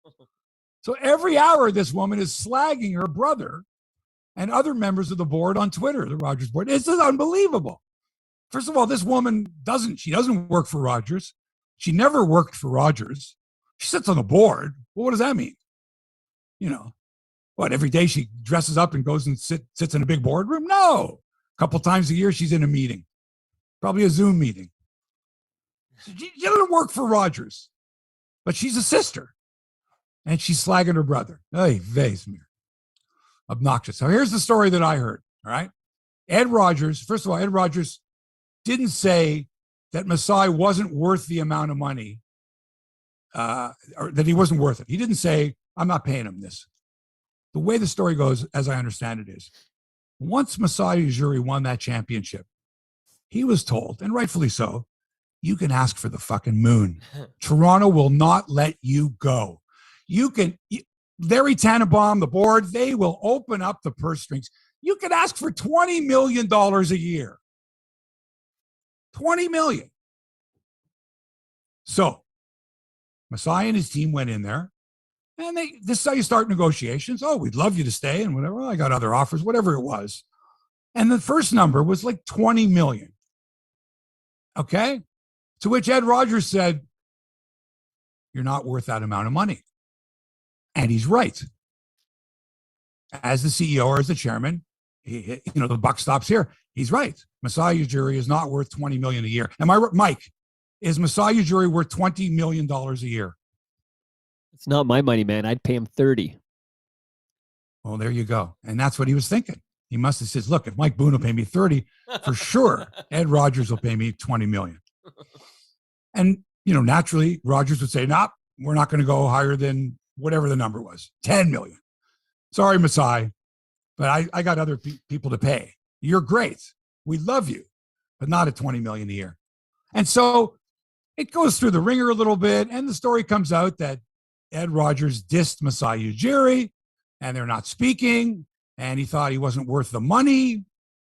So every hour, this woman is slagging her brother and other members of the board on Twitter, the Rogers board. It's just unbelievable. First of all, this woman doesn't work for Rogers. She never worked for Rogers. She sits on the board. Well, what does that mean? Every day she dresses up and goes and sits in a big boardroom? No. A couple times a year, she's in a meeting, probably a Zoom meeting. She doesn't work for Rogers, but she's a sister, and she's slagging her brother. Hey, Vesmir. Obnoxious. So here's the story that I heard, all right? Ed Rogers didn't say that Masai wasn't worth the amount of money, or that he wasn't worth it. He didn't say, I'm not paying him this. The way the story goes, as I understand it, is once Masai Ujiri won that championship, he was told, and rightfully so, you can ask for the fucking moon. Toronto will not let you go. Larry Tannenbaum, the board, they will open up the purse strings. You can ask for $20 million a year. $20 million. So Masai and his team went in there, and this is how you start negotiations. Oh, we'd love you to stay and whatever. Well, I got other offers, whatever it was. And the first number was like $20 million. Okay? To which Ed Rogers said, you're not worth that amount of money. And he's right. As the CEO or as the chairman, the buck stops here. He's right. Masai Ujiri is not worth $20 million a year. Am I right? Mike, is Masai Ujiri worth $20 million a year? It's not my money, man. I'd pay him 30. Well, there you go. And that's what he was thinking. He must have said, look, if Mike Boone will pay me 30, for sure, Ed Rogers will pay me $20 million. And, naturally, Rogers would say, nah, we're not going to go higher than whatever the number was, $10 million. Sorry, Masai, but I got other people to pay. You're great. We love you, but not at $20 million a year. And so it goes through the ringer a little bit, and the story comes out that Ed Rogers dissed Masai Ujiri, and they're not speaking, and he thought he wasn't worth the money.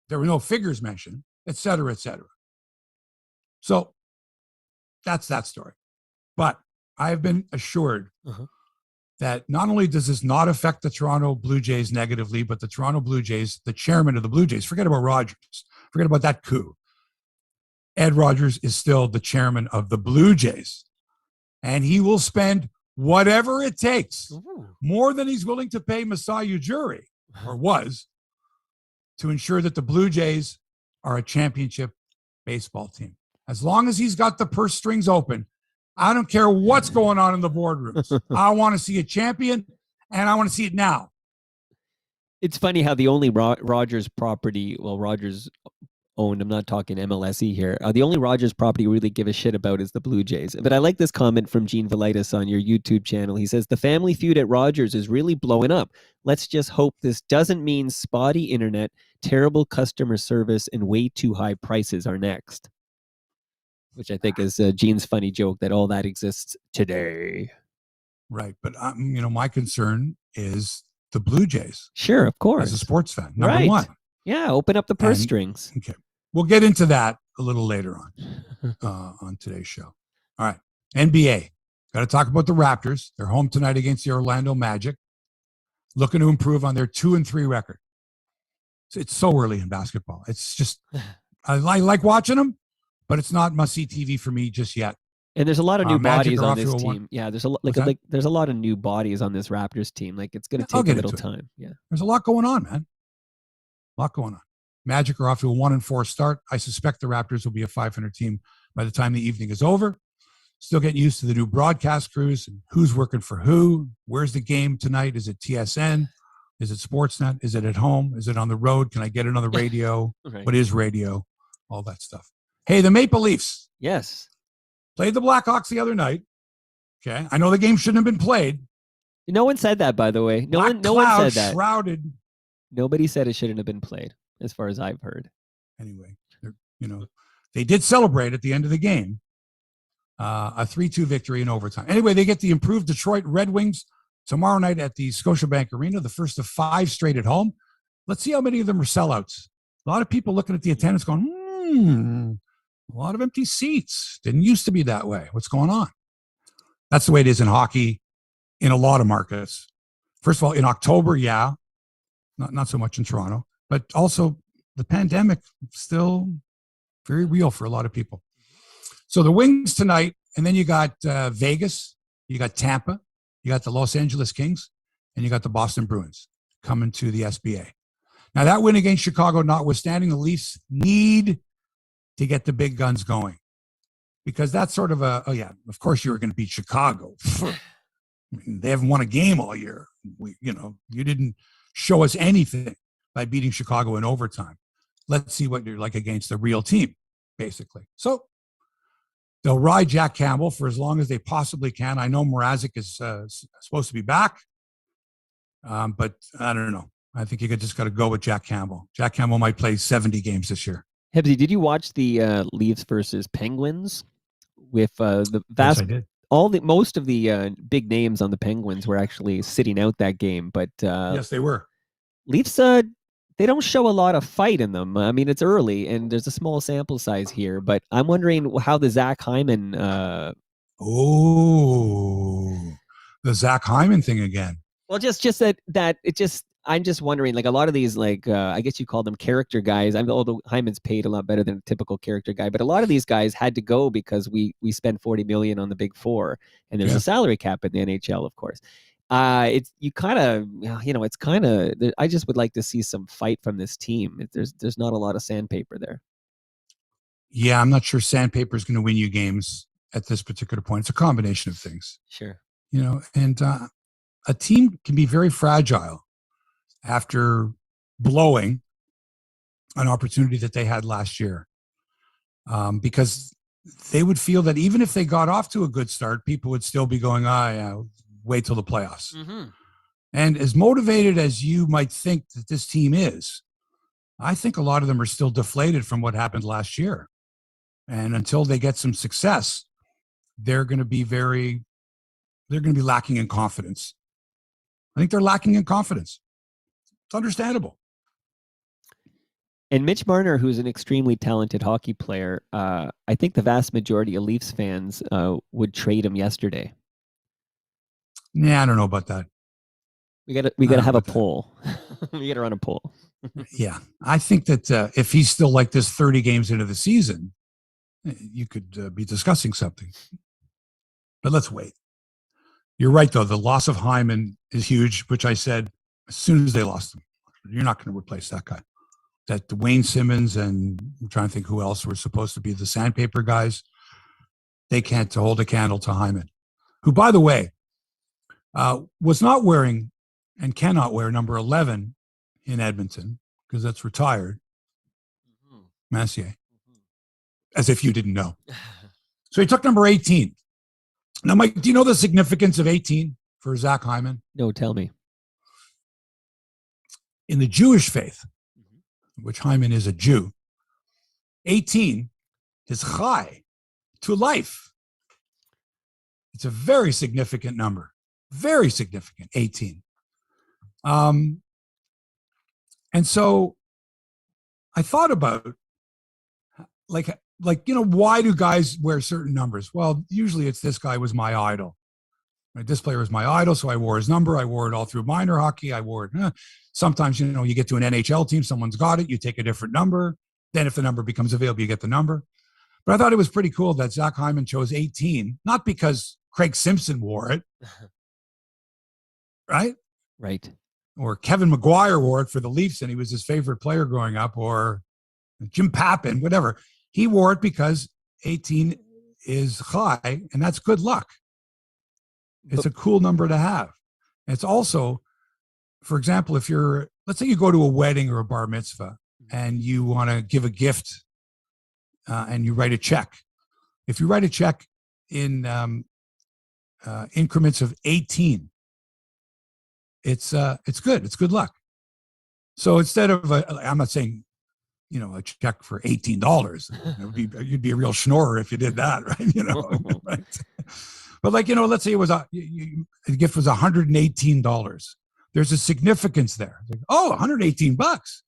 There were no figures mentioned, et cetera, et cetera. So that's that story. But I have been assured that not only does this not affect the Toronto Blue Jays negatively, but the Toronto Blue Jays, the chairman of the Blue Jays, forget about Rogers, forget about that coup. Ed Rogers is still the chairman of the Blue Jays, and he will spend whatever it takes, more than he's willing to pay Masai Ujiri, or was, to ensure that the Blue Jays are a championship baseball team. As long as he's got the purse strings open, I don't care what's going on in the boardrooms. I want to see a champion, and I want to see it now. It's funny how the only Rogers property, well, Rogers owned, I'm not talking MLSE here, the only Rogers property we really give a shit about is the Blue Jays. But I like this comment from Gene Velitis on your YouTube channel. He says, the family feud at Rogers is really blowing up. Let's just hope this doesn't mean spotty internet, terrible customer service, and way too high prices are next. Which I think is Gene's funny joke that all that exists today. Right. But, my concern is the Blue Jays. Sure, of course. As a sports fan, number one. Yeah, open up the purse strings. Okay. We'll get into that a little later on today's show. All right. NBA. Got to talk about the Raptors. They're home tonight against the Orlando Magic. Looking to improve on their 2-3 record. It's so early in basketball. It's just, I like watching them, but it's not must-see TV for me just yet. And there's a lot of new bodies on this team. Yeah, there's there's a lot of new bodies on this Raptors team. Like, it's going to take a little time. Yeah, there's a lot going on, man. A lot going on. Magic are off to a 1-4 start. I suspect the Raptors will be a 500 team by the time the evening is over. Still getting used to the new broadcast crews and who's working for who. Where's the game tonight? Is it TSN? Is it Sportsnet? Is it at home? Is it on the road? Can I get it on the radio? Right. What is radio? All that stuff. Hey, the Maple Leafs. Yes. Played the Blackhawks the other night. Okay. I know the game shouldn't have been played. No one said that, by the way. No one said that. Shrouded. Nobody said it shouldn't have been played, as far as I've heard. Anyway, they did celebrate at the end of the game a 3-2 victory in overtime. Anyway, they get the improved Detroit Red Wings tomorrow night at the Scotiabank Arena, the first of 5 straight at home. Let's see how many of them are sellouts. A lot of people looking at the attendance going, a lot of empty seats. Didn't used to be that way. What's going on? That's the way it is in hockey in a lot of markets. First of all, in October, yeah. Not so much in Toronto, but also the pandemic still very real for a lot of people. So the Wings tonight, and then you got Vegas, you got Tampa, you got the Los Angeles Kings, and you got the Boston Bruins coming to the SBA. Now that win against Chicago notwithstanding, the Leafs need to get the big guns going, because that's sort of of course you were going to beat Chicago. I mean, they haven't won a game all year. You didn't show us anything by beating Chicago in overtime. Let's see what you're like against the real team, basically. So they'll ride Jack Campbell for as long as they possibly can. I know Mrazek is supposed to be back, but I don't know. I think you just got to go with Jack Campbell. Jack Campbell might play 70 games this year. Hebsy, did you watch the Leafs versus Penguins with the vast? Yes, I did. Most of the big names on the Penguins were actually sitting out that game, but yes, they were. Leafs, they don't show a lot of fight in them. I mean, it's early and there's a small sample size here, but I'm wondering how the Zach Hyman. The Zach Hyman thing again. Well, just that it just. I'm just wondering, like, a lot of these, like, I guess you call them character guys. Although Hyman's paid a lot better than a typical character guy, but a lot of these guys had to go because we spent $40 million on the Big Four, and there's a salary cap in the NHL, of course. It's kind of. I just would like to see some fight from this team. There's not a lot of sandpaper there. Yeah, I'm not sure sandpaper is going to win you games at this particular point. It's a combination of things. Sure. And a team can be very fragile after blowing an opportunity that they had last year, because they would feel that even if they got off to a good start, people would still be going, wait till the playoffs. Mm-hmm. And as motivated as you might think that this team is, I think a lot of them are still deflated from what happened last year. And until they get some success, they're going to be lacking in confidence. I think they're lacking in confidence. It's understandable. And Mitch Marner, who's an extremely talented hockey player, I think the vast majority of Leafs fans would trade him yesterday. Yeah, I don't know about that. We gotta have a poll. We gotta run a poll. Yeah, I think that if he's still like this 30 games into the season, you could be discussing something. But let's wait. You're right, though. The loss of Hyman is huge, which I said as soon as they lost him. You're not going to replace that guy. That Wayne Simmons and I'm trying to think who else were supposed to be the sandpaper guys. They can't hold a candle to Hyman, who, by the way, was not wearing and cannot wear number 11 in Edmonton because that's retired. Massier. As if you didn't know. So he took number 18. Now, Mike, do you know the significance of 18 for Zach Hyman? No, tell me. In the Jewish faith, which Hyman is a Jew, 18 is chai, to life. It's a very significant number. Very significant, 18. And so I thought about like, why do guys wear certain numbers? Well, usually it's this guy was my idol. Right? This player was my idol, so I wore his number. I wore it all through minor hockey. I wore it. Sometimes, you get to an NHL team, someone's got it, you take a different number. Then if the number becomes available, you get the number. But I thought it was pretty cool that Zach Hyman chose 18, not because Craig Simpson wore it, right? Right. Or Kevin McGuire wore it for the Leafs and he was his favorite player growing up, or Jim Pappin, whatever. He wore it because 18 is high, and that's good luck. It's a cool number to have. It's also, for example, if let's say you go to a wedding or a bar mitzvah and you want to give a gift and you write a check. If you write a check in increments of 18, it's good. It's good luck. So instead of, I'm not saying, a check for $18, you'd be a real schnorrer if you did that, right? Right. But let's say it was the gift was $118. There's a significance there. Like, $118.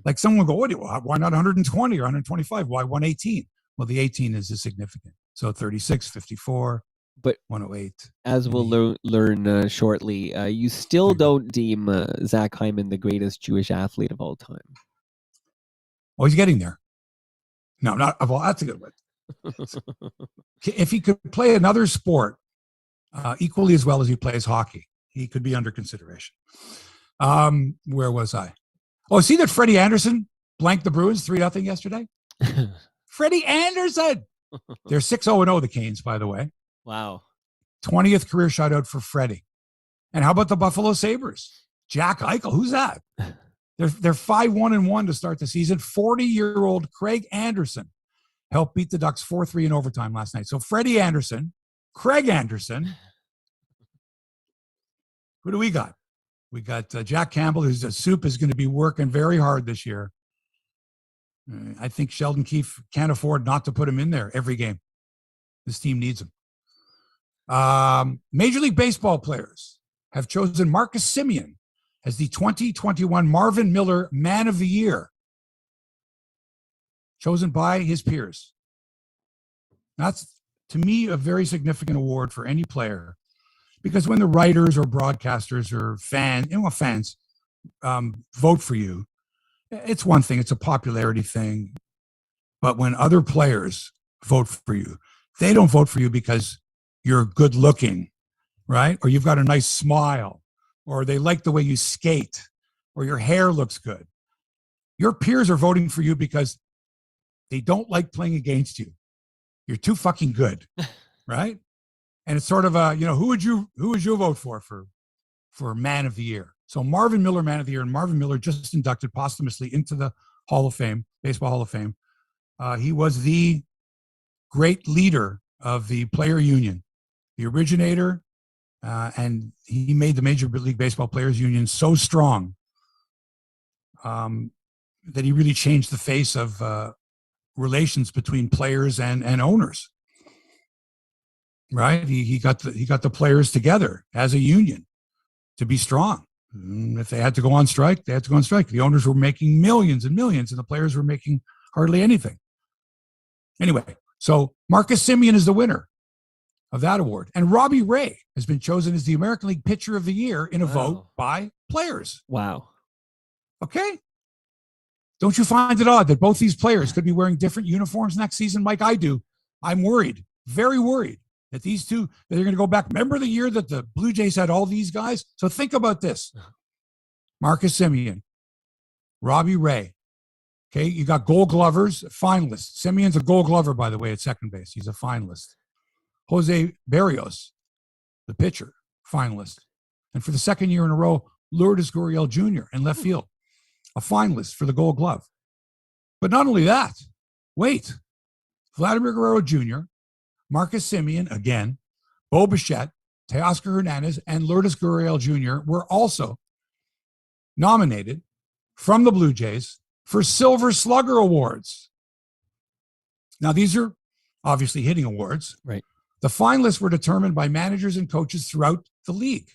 Like someone would go, why not 120 or 125? Why 118? Well, the 18 is significant. So 36, 54, but 108. As we'll learn shortly, you still don't deem Zach Hyman the greatest Jewish athlete of all time. Oh, he's getting there. No, not of all. That's a good one. If he could play another sport equally as well as he plays hockey, he could be under consideration. Where was I? Oh, see that Freddie Anderson blanked the Bruins 3-0 yesterday? Freddie Anderson! They're 6-0-0, the Canes, by the way. Wow. 20th career shutout for Freddie. And how about the Buffalo Sabres? Jack Eichel, who's that? They're 5-1-1 to start the season. 40-year-old Craig Anderson helped beat the Ducks 4-3 in overtime last night. So Freddie Anderson, Craig Anderson. Who do we got? We got Jack Campbell, who's a soup, is going to be working very hard this year. I think Sheldon Keefe can't afford not to put him in there every game. This team needs him. Major League Baseball players have chosen Marcus Semien as the 2021 Marvin Miller Man of the Year, chosen by his peers. That's, to me, a very significant award for any player, because when the writers or broadcasters or fans vote for you, it's one thing, it's a popularity thing. But when other players vote for you, they don't vote for you because you're good looking, right? Or you've got a nice smile, or they like the way you skate, or your hair looks good. Your peers are voting for you because they don't like playing against you. You're too fucking good, right? And it's sort of who would you vote for Man of the Year? So Marvin Miller, Man of the Year, and Marvin Miller just inducted posthumously into the Hall of Fame, Baseball Hall of Fame. He was the great leader of the player union, the originator, and he made the Major League Baseball Players Union so strong. that he really changed the face of relations between players and owners. Right? He got the players together as a union to be strong. And if they had to go on strike, they had to go on strike. The owners were making millions and millions, and the players were making hardly anything. Anyway, so Marcus Semien is the winner of that award. And Robbie Ray has been chosen as the American League Pitcher of the Year in a vote by players. Wow. Okay. Don't you find it odd that both these players could be wearing different uniforms next season, Mike? I do. I'm worried, very worried that these two, that they're going to go back. Remember the year that the Blue Jays had all these guys? So think about this. Marcus Semien, Robbie Ray. Okay, you got Gold Glovers, finalists. Semien's a Gold Glover, by the way, at second base. He's a finalist. Jose Berrios, the pitcher, finalist. And for the second year in a row, Lourdes Gurriel Jr. in left field, a finalist for the Gold Glove. But not only that, wait, Vladimir Guerrero Jr., Marcus Semien, again, Bo Bichette, Teoscar Hernandez, and Lourdes Gurriel Jr. were also nominated from the Blue Jays for Silver Slugger Awards. Now, these are obviously hitting awards. Right. The finalists were determined by managers and coaches throughout the league.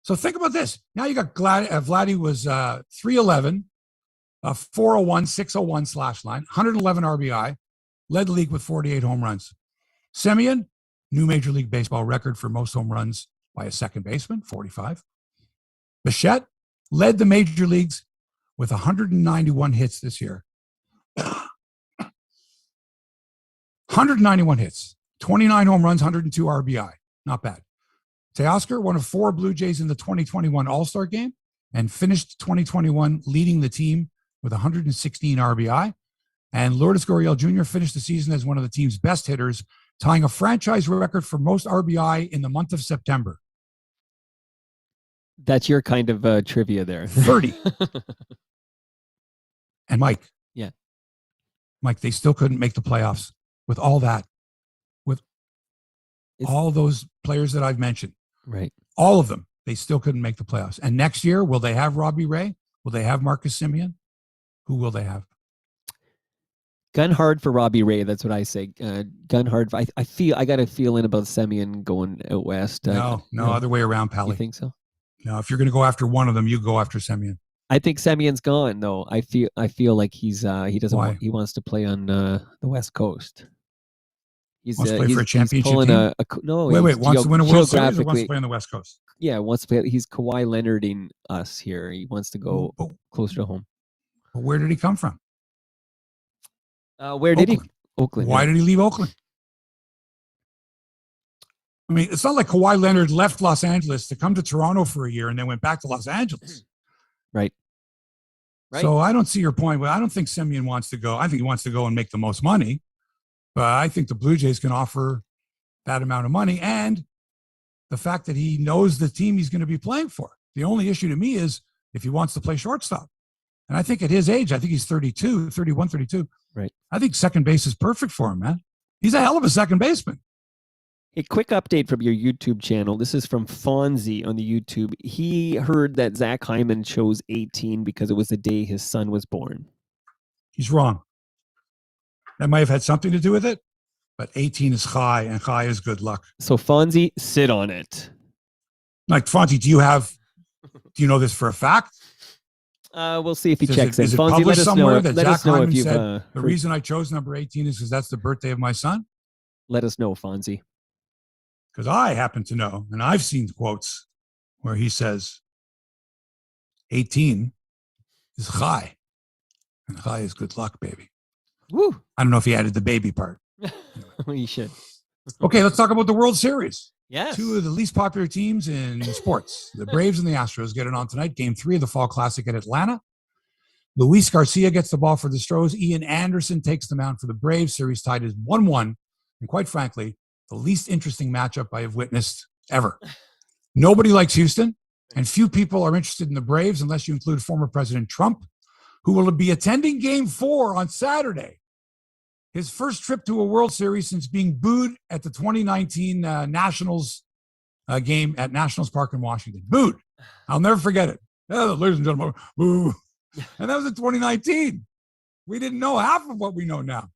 So think about this. Now you got Vladdy was 311, 401, 601 slash line, 111 RBI, led the league with 48 home runs. Semien, new Major League Baseball record for most home runs by a second baseman, 45. Bichette led the major leagues with 191 hits this year. 191 hits, 29 home runs, 102 RBI. Not bad. Teoscar, one of 4 Blue Jays in the 2021 All-Star game, and finished 2021 leading the team with 116 RBI. And Lourdes Gurriel Jr. finished the season as one of the team's best hitters, tying a franchise record for most RBI in the month of September. That's your kind of trivia there. 30. And Mike. Yeah. Mike, they still couldn't make the playoffs with all that. With all those players that I've mentioned. Right. All of them. They still couldn't make the playoffs. And next year, will they have Robbie Ray? Will they have Marcus Semien? Who will they have? Gun hard for Robbie Ray. That's what I say. Gun hard. I got a feeling about Semien going out west. No, other way around, Pally. You think so? No, if you're going to go after one of them, you go after Semien. I think Semien's gone though. I feel like he doesn't he wants to play on the West Coast. Wants to play for a championship team? Wants to win a World Series or wants to play on the West Coast? Yeah, wants to play. He's Kawhi Leonarding us here. He wants to go closer to home. But where did he come from? Where did he? Oakland. Why did he leave Oakland? I mean, it's not like Kawhi Leonard left Los Angeles to come to Toronto for a year and then went back to Los Angeles. Right. So I don't see your point. But I don't think Semien wants to go. I think he wants to go and make the most money. But I think the Blue Jays can offer that amount of money. And the fact that he knows the team he's going to be playing for. The only issue to me is if he wants to play shortstop. And I think at his age, I think he's 31, 32. Right. I think second base is perfect for him, man. He's a hell of a second baseman. A quick update from your YouTube channel. This is from Fonzie on the YouTube. He heard that Zach Hyman chose 18 because it was the day his son was born. He's wrong. That might have had something to do with it, but 18 is high, and high is good luck. So Fonzie, sit on it. Like, Fonzie, do you know this for a fact? We'll see if he checks in. Is it Fonzie, published somewhere that Zach Hyman if said the reason I chose number 18 is because that's the birthday of my son? Let us know, Fonzie. Because I happen to know, and I've seen quotes where he says 18 is high, and high is good luck, baby. Woo! I don't know if he added the baby part. Well, you should. Okay, let's talk about the World Series. Yes. 2 of the least popular teams in sports. The Braves and the Astros get it on tonight. Game 3 of the Fall Classic at Atlanta. Luis Garcia gets the ball for the Stros. Ian Anderson takes the mound for the Braves. Series tied is 1-1. And quite frankly, the least interesting matchup I have witnessed ever. Nobody likes Houston, and few people are interested in the Braves unless you include former President Trump, who will be attending Game 4 on Saturday. His first trip to a World Series since being booed at the 2019 Nationals game at Nationals Park in Washington. Booed. I'll never forget it. Oh, ladies and gentlemen, boo. And that was in 2019. We didn't know half of what we know now.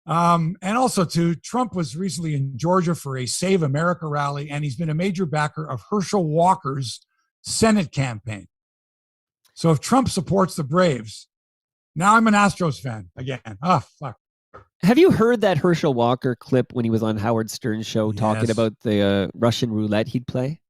And also, too, Trump was recently in Georgia for a Save America rally, and he's been a major backer of Herschel Walker's Senate campaign. So if Trump supports the Braves, now I'm an Astros fan again. Oh, fuck. Have you heard that Herschel Walker clip when he was on Howard Stern's show talking about the Russian roulette he'd play?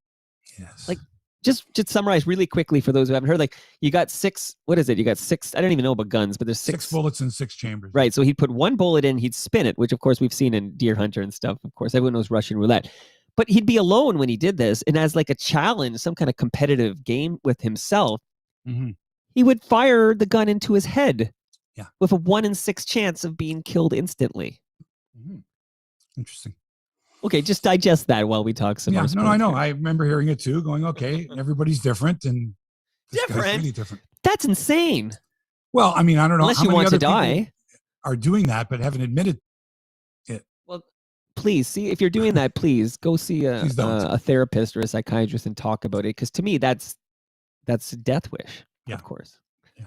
Yes. Like, just summarize really quickly for those who haven't heard. Like, you got 6, what is it? You got 6, I don't even know about guns, but there's 6 bullets in 6 chambers. Right. So he'd put one bullet in, he'd spin it, which of course we've seen in Deer Hunter and stuff. Of course, everyone knows Russian roulette. But he'd be alone when he did this. And as like a challenge, some kind of competitive game with himself, he would fire the gun into his head with a 1 in 6 chance of being killed instantly. Interesting. Okay, just digest that while we talk some more. No, I know. I remember hearing it too, going, okay, everybody's different. And this guy's really different. That's insane. Well, I mean, I don't know. Unless you want to die. Are doing that, but haven't admitted it. Well, please, see, if you're doing that, please go see a therapist or a psychiatrist and talk about it. Because to me, that's a death wish, of course. Yeah.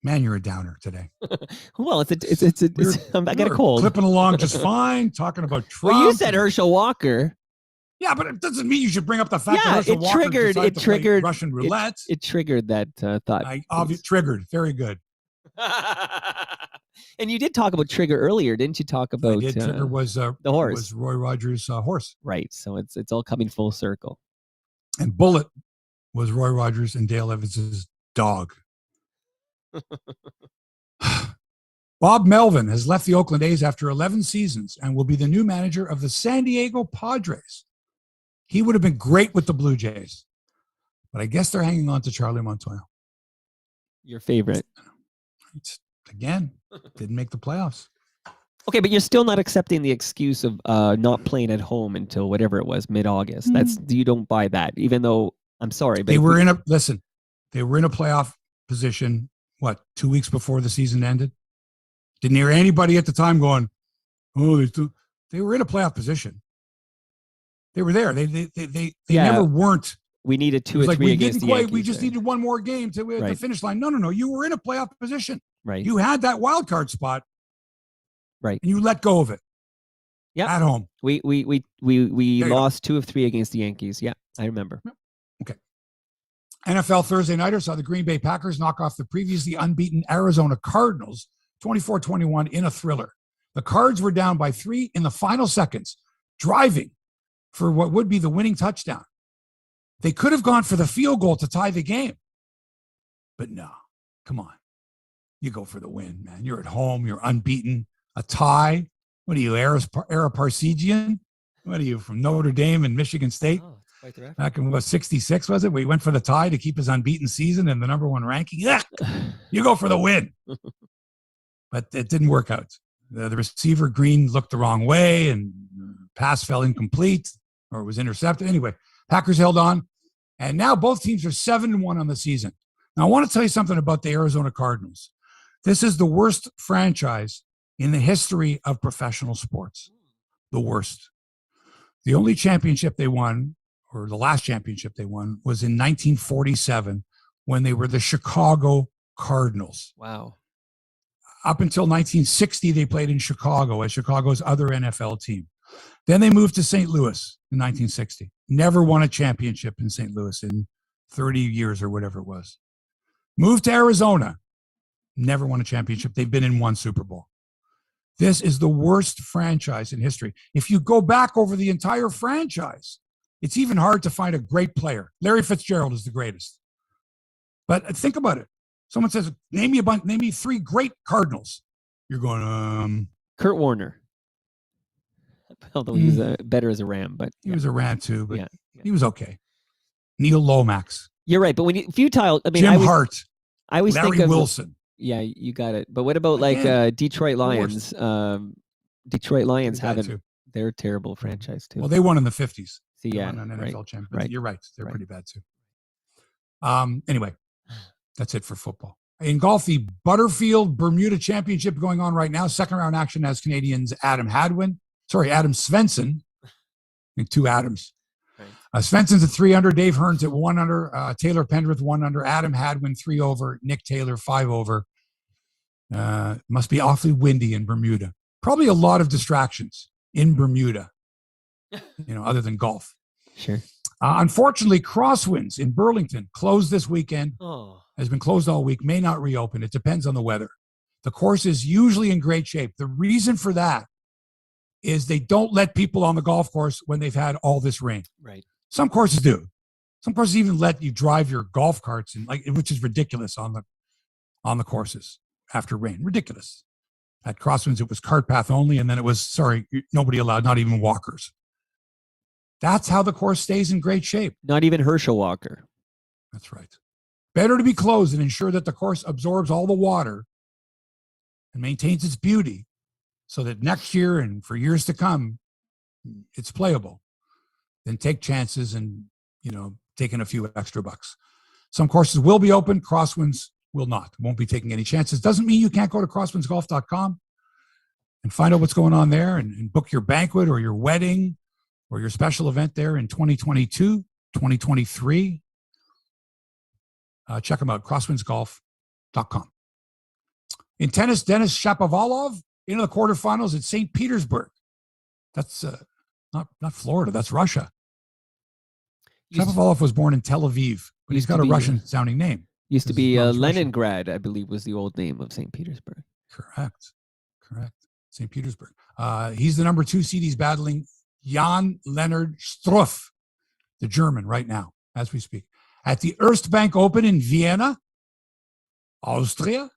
Man, you're a downer today. Well, I got a cold. Clipping along just fine, talking about Trump. Well, you said Herschel Walker. Yeah, but it doesn't mean you should bring up the fact that Herschel Walker decided to play Russian roulette. It triggered that thought. Triggered. Very good. And you did talk about Trigger earlier, didn't you? Talk about Trigger was the horse. Was Roy Rogers' horse. Right. So it's all coming full circle. And Bullet was Roy Rogers and Dale Evans's dog. Bob Melvin has left the Oakland A's after 11 seasons and will be the new manager of the San Diego Padres. He would have been great with the Blue Jays, but I guess they're hanging on to Charlie Montoya. Your favorite. Again, didn't make the playoffs. Okay, but you're still not accepting the excuse of not playing at home until whatever it was, mid-August. You don't buy that, even though I'm sorry, but they were in a playoff position. What, 2 weeks before the season ended? Didn't hear anybody at the time going, "Oh, they were in a playoff position." They were there. They never weren't. We needed 2 or 3 against the Yankees. We just needed one more game to the finish line. No. You were in a playoff position. Right. You had that wild card spot. Right. And you let go of it. Yeah. At home. We lost 2 of 3 against the Yankees. Yeah, I remember. Yep. Okay. NFL Thursday nighter saw the Green Bay Packers knock off the previously unbeaten Arizona Cardinals 24-21 in a thriller. The Cards were down by 3 in the final seconds, driving for what would be the winning touchdown. They could have gone for the field goal to tie the game. But no, come on. You go for the win, man. You're at home. You're unbeaten. A tie. What are you, Ara Parsegian? What are you, from Notre Dame and Michigan State? Oh, quite the record. Back in, 66 was it? We went for the tie to keep his unbeaten season and the number 1 ranking. Yeah, you go for the win. But it didn't work out. The receiver, Green, looked the wrong way and pass fell incomplete or was intercepted. Anyway, Packers held on. And now both teams are 7-1 on the season. Now, I want to tell you something about the Arizona Cardinals. This is the worst franchise in the history of professional sports. The worst. The only championship they won, or the last championship they won, was in 1947 when they were the Chicago Cardinals. Wow. Up until 1960, they played in Chicago as Chicago's other NFL team. Then they moved to St. Louis in 1960. Never won a championship in St. Louis in 30 years or whatever it was. Moved to Arizona. Never won a championship. They've been in 1 Super Bowl. This is the worst franchise in history. If you go back over the entire franchise, it's even hard to find a great player. Larry Fitzgerald is the greatest. But think about it. Someone says, name me 3 great Cardinals. You're going, Kurt Warner. Although he was better as a Ram, but he was a Ram too, but he was okay. Neil Lomax. You're right, but when you futile, I mean, Jim Hart. I always Larry think of Wilson. Yeah, you got it. But what about Detroit Lions? Detroit Lions they're a terrible franchise too. Well, they won in the 50s. See, they won an NFL champion. Right. You're right. They're pretty bad too. Anyway, that's it for football. In golf, the Butterfield Bermuda Championship going on right now. Second round action has Canadians Adam Svensson. I mean, 2 Adams. Svensson's at 3 under. Dave Hearn's at 1 under. Taylor Pendrith 1 under. Adam Hadwin 3 over. Nick Taylor 5 over. Must be awfully windy in Bermuda. Probably a lot of distractions in Bermuda, other than golf. Sure. Unfortunately, Crosswinds in Burlington closed this weekend. Oh. Has been closed all week. May not reopen. It depends on the weather. The course is usually in great shape. The reason for that is they don't let people on the golf course when they've had all this rain. Right. Some courses do. Some courses even let you drive your golf carts, which is ridiculous on the courses after rain. Ridiculous. At Crosswinds, it was cart path only, and then it was, nobody allowed, not even walkers. That's how the course stays in great shape. Not even Herschel Walker. That's right. Better to be closed and ensure that the course absorbs all the water and maintains its beauty so that next year and for years to come, it's playable, than take chances and, taking a few extra bucks. Some courses will be open. Crosswinds will not. Won't be taking any chances. Doesn't mean you can't go to crosswindsgolf.com and find out what's going on there and book your banquet or your wedding or your special event there in 2022, 2023. Check them out, crosswindsgolf.com. In tennis, Denis Shapovalov into the quarterfinals at St. Petersburg. That's not Florida, that's Russia. Shapovalov was born in Tel Aviv, but he's got a Russian-sounding name. Used to be Leningrad, I believe, was the old name of St. Petersburg. Correct. St. Petersburg. He's the number 2 seed. He's battling Jan-Leonard Struff, the German, right now, as we speak. At the Erste Bank Open in Vienna, Austria,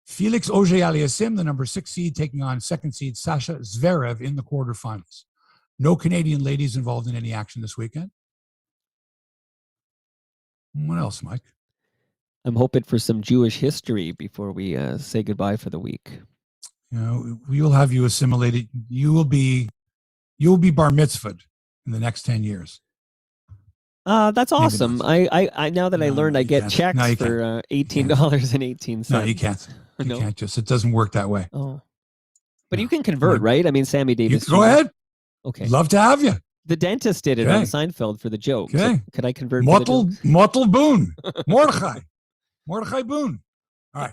Felix Auger-Aliassime, the number 6 seed, taking on 2nd seed Sasha Zverev in the quarterfinals. No Canadian ladies involved in any action this weekend. What else, Mike? I'm hoping for some Jewish history before we say goodbye for the week. We will have you assimilated. You will be bar mitzvahed in the next 10 years. That's awesome. I now that I learned I get checks for $18.18. No, you can't. You can't just. It doesn't work that way. Oh, but you can convert, right? I mean, Sammy Davis. Go ahead. Okay. Love to have you. The dentist did it on Seinfeld for the joke. Okay. So could I convert? Mottel Boone. Mordechai Boone. All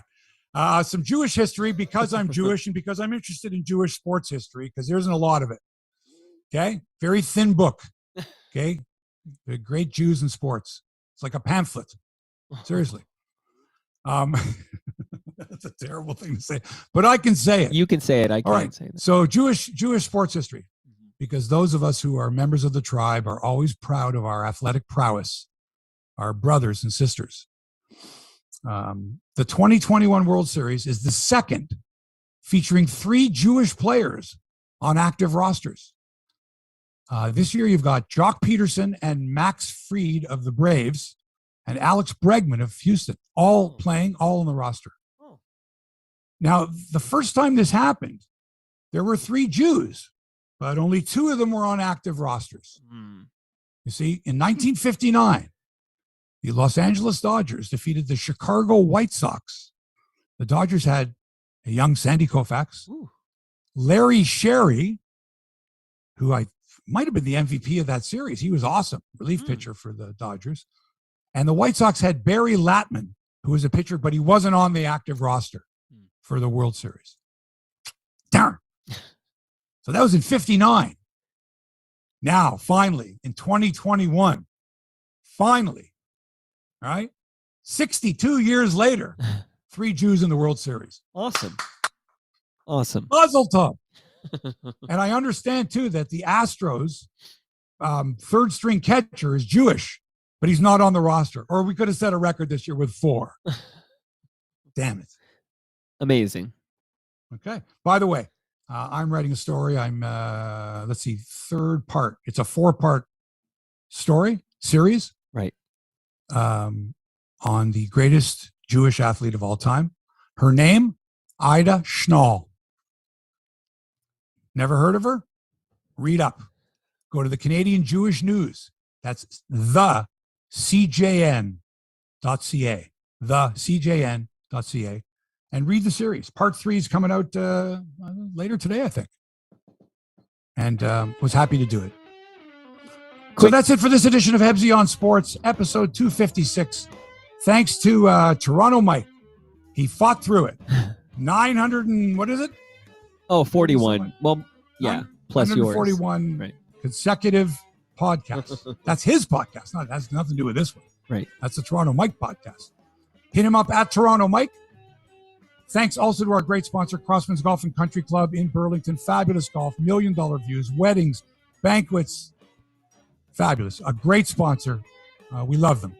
right. Some Jewish history because I'm Jewish and because I'm interested in Jewish sports history because there isn't a lot of it. Okay. Very thin book. Okay. The great Jews in sports. It's like a pamphlet. Seriously. That's a terrible thing to say, but I can say it. You can say it. I can't say that. So Jewish sports history, because those of us who are members of the tribe are always proud of our athletic prowess, our brothers and sisters. The 2021 World Series is the second featuring 3 Jewish players on active rosters. This year, you've got Jock Peterson and Max Fried of the Braves and Alex Bregman of Houston, all playing, all on the roster. Now, the first time this happened, there were 3 Jews, but only 2 of them were on active rosters. You see, in 1959, the Los Angeles Dodgers defeated the Chicago White Sox. The Dodgers had a young Sandy Koufax, Larry Sherry, who might have been the MVP of that series. He was awesome, relief pitcher for the Dodgers. And the White Sox had Barry Latman, who was a pitcher, but he wasn't on the active roster for the World Series. Darn. So that was in 59. Now, finally, in 2021, finally, all right, 62 years later, 3 Jews in the World Series. Awesome. Mazel tov. And I understand, too, that the Astros third-string catcher is Jewish, but he's not on the roster. Or we could have set a record this year with 4. Damn it. Amazing. Okay. By the way, I'm writing a story. I'm, third part. It's a 4-part series. Right. On the greatest Jewish athlete of all time. Her name, Ida Schnall. Never heard of her? Read up. Go to the Canadian Jewish News. That's the CJN.ca. The CJN.ca. And read the series. Part 3 is coming out later today, I think. And was happy to do it. So that's it for this edition of Hebsy on Sports, episode 256. Thanks to Toronto Mike. He fought through it. 900 and what is it? Oh, 41. Well, yeah, plus yours. 41 right. consecutive podcasts. That's his podcast. That has nothing to do with this one. Right. That's the Toronto Mike podcast. Hit him up at Toronto Mike. Thanks also to our great sponsor, Crossman's Golf and Country Club in Burlington. Fabulous golf, $1 million views, weddings, banquets. Fabulous. A great sponsor. We love them.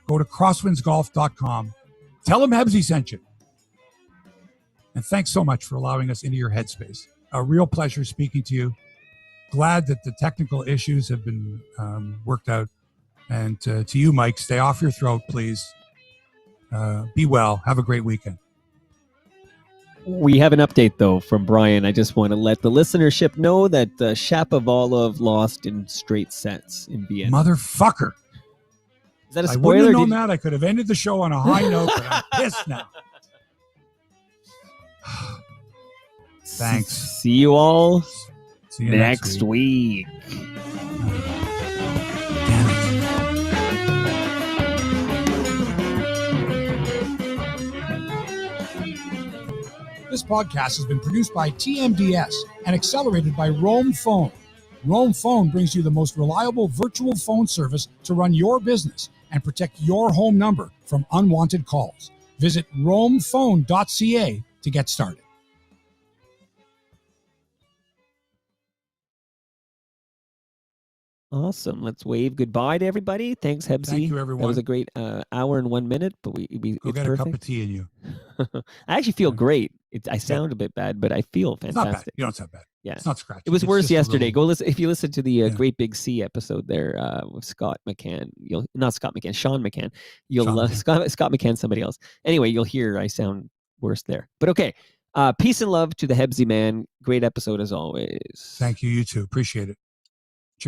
Go to crosswindsgolf.com. Tell them Hebsy sent you. And thanks so much for allowing us into your headspace. A real pleasure speaking to you. Glad that the technical issues have been worked out. And to you, Mike, stay off your throat, please. Be well. Have a great weekend. We have an update, though, from Brian. I just want to let the listenership know that Shapovalov lost in straight sets in Vienna. Motherfucker. Is that a I spoiler? wouldn't have known that. I could have ended the show on a high note, but I'm pissed now. Thanks. See you all See you next week. This podcast has been produced by TMDS and accelerated by Roam Phone. Roam Phone brings you the most reliable virtual phone service to run your business and protect your home number from unwanted calls. Visit roamphone.ca to get started. Awesome. Let's wave goodbye to everybody. Thanks, Hebsy. Thank you, everyone. That was a great hour and 1 minute, but we Go it's get perfect. a cup of tea in you. I actually feel great. I sound a bit bad, but I feel It's not bad. fantastic. You don't sound bad. Yeah. It's not scratchy. It was It's worse just a yesterday. little- Go listen if you listen to the Great Big C episode there with Scott McCann. Sean McCann. Scott McCann, somebody else. Anyway, you'll hear I sound worse there. But okay. Peace and love to the Hebsy man. Great episode as always. Thank you. You too. Appreciate it.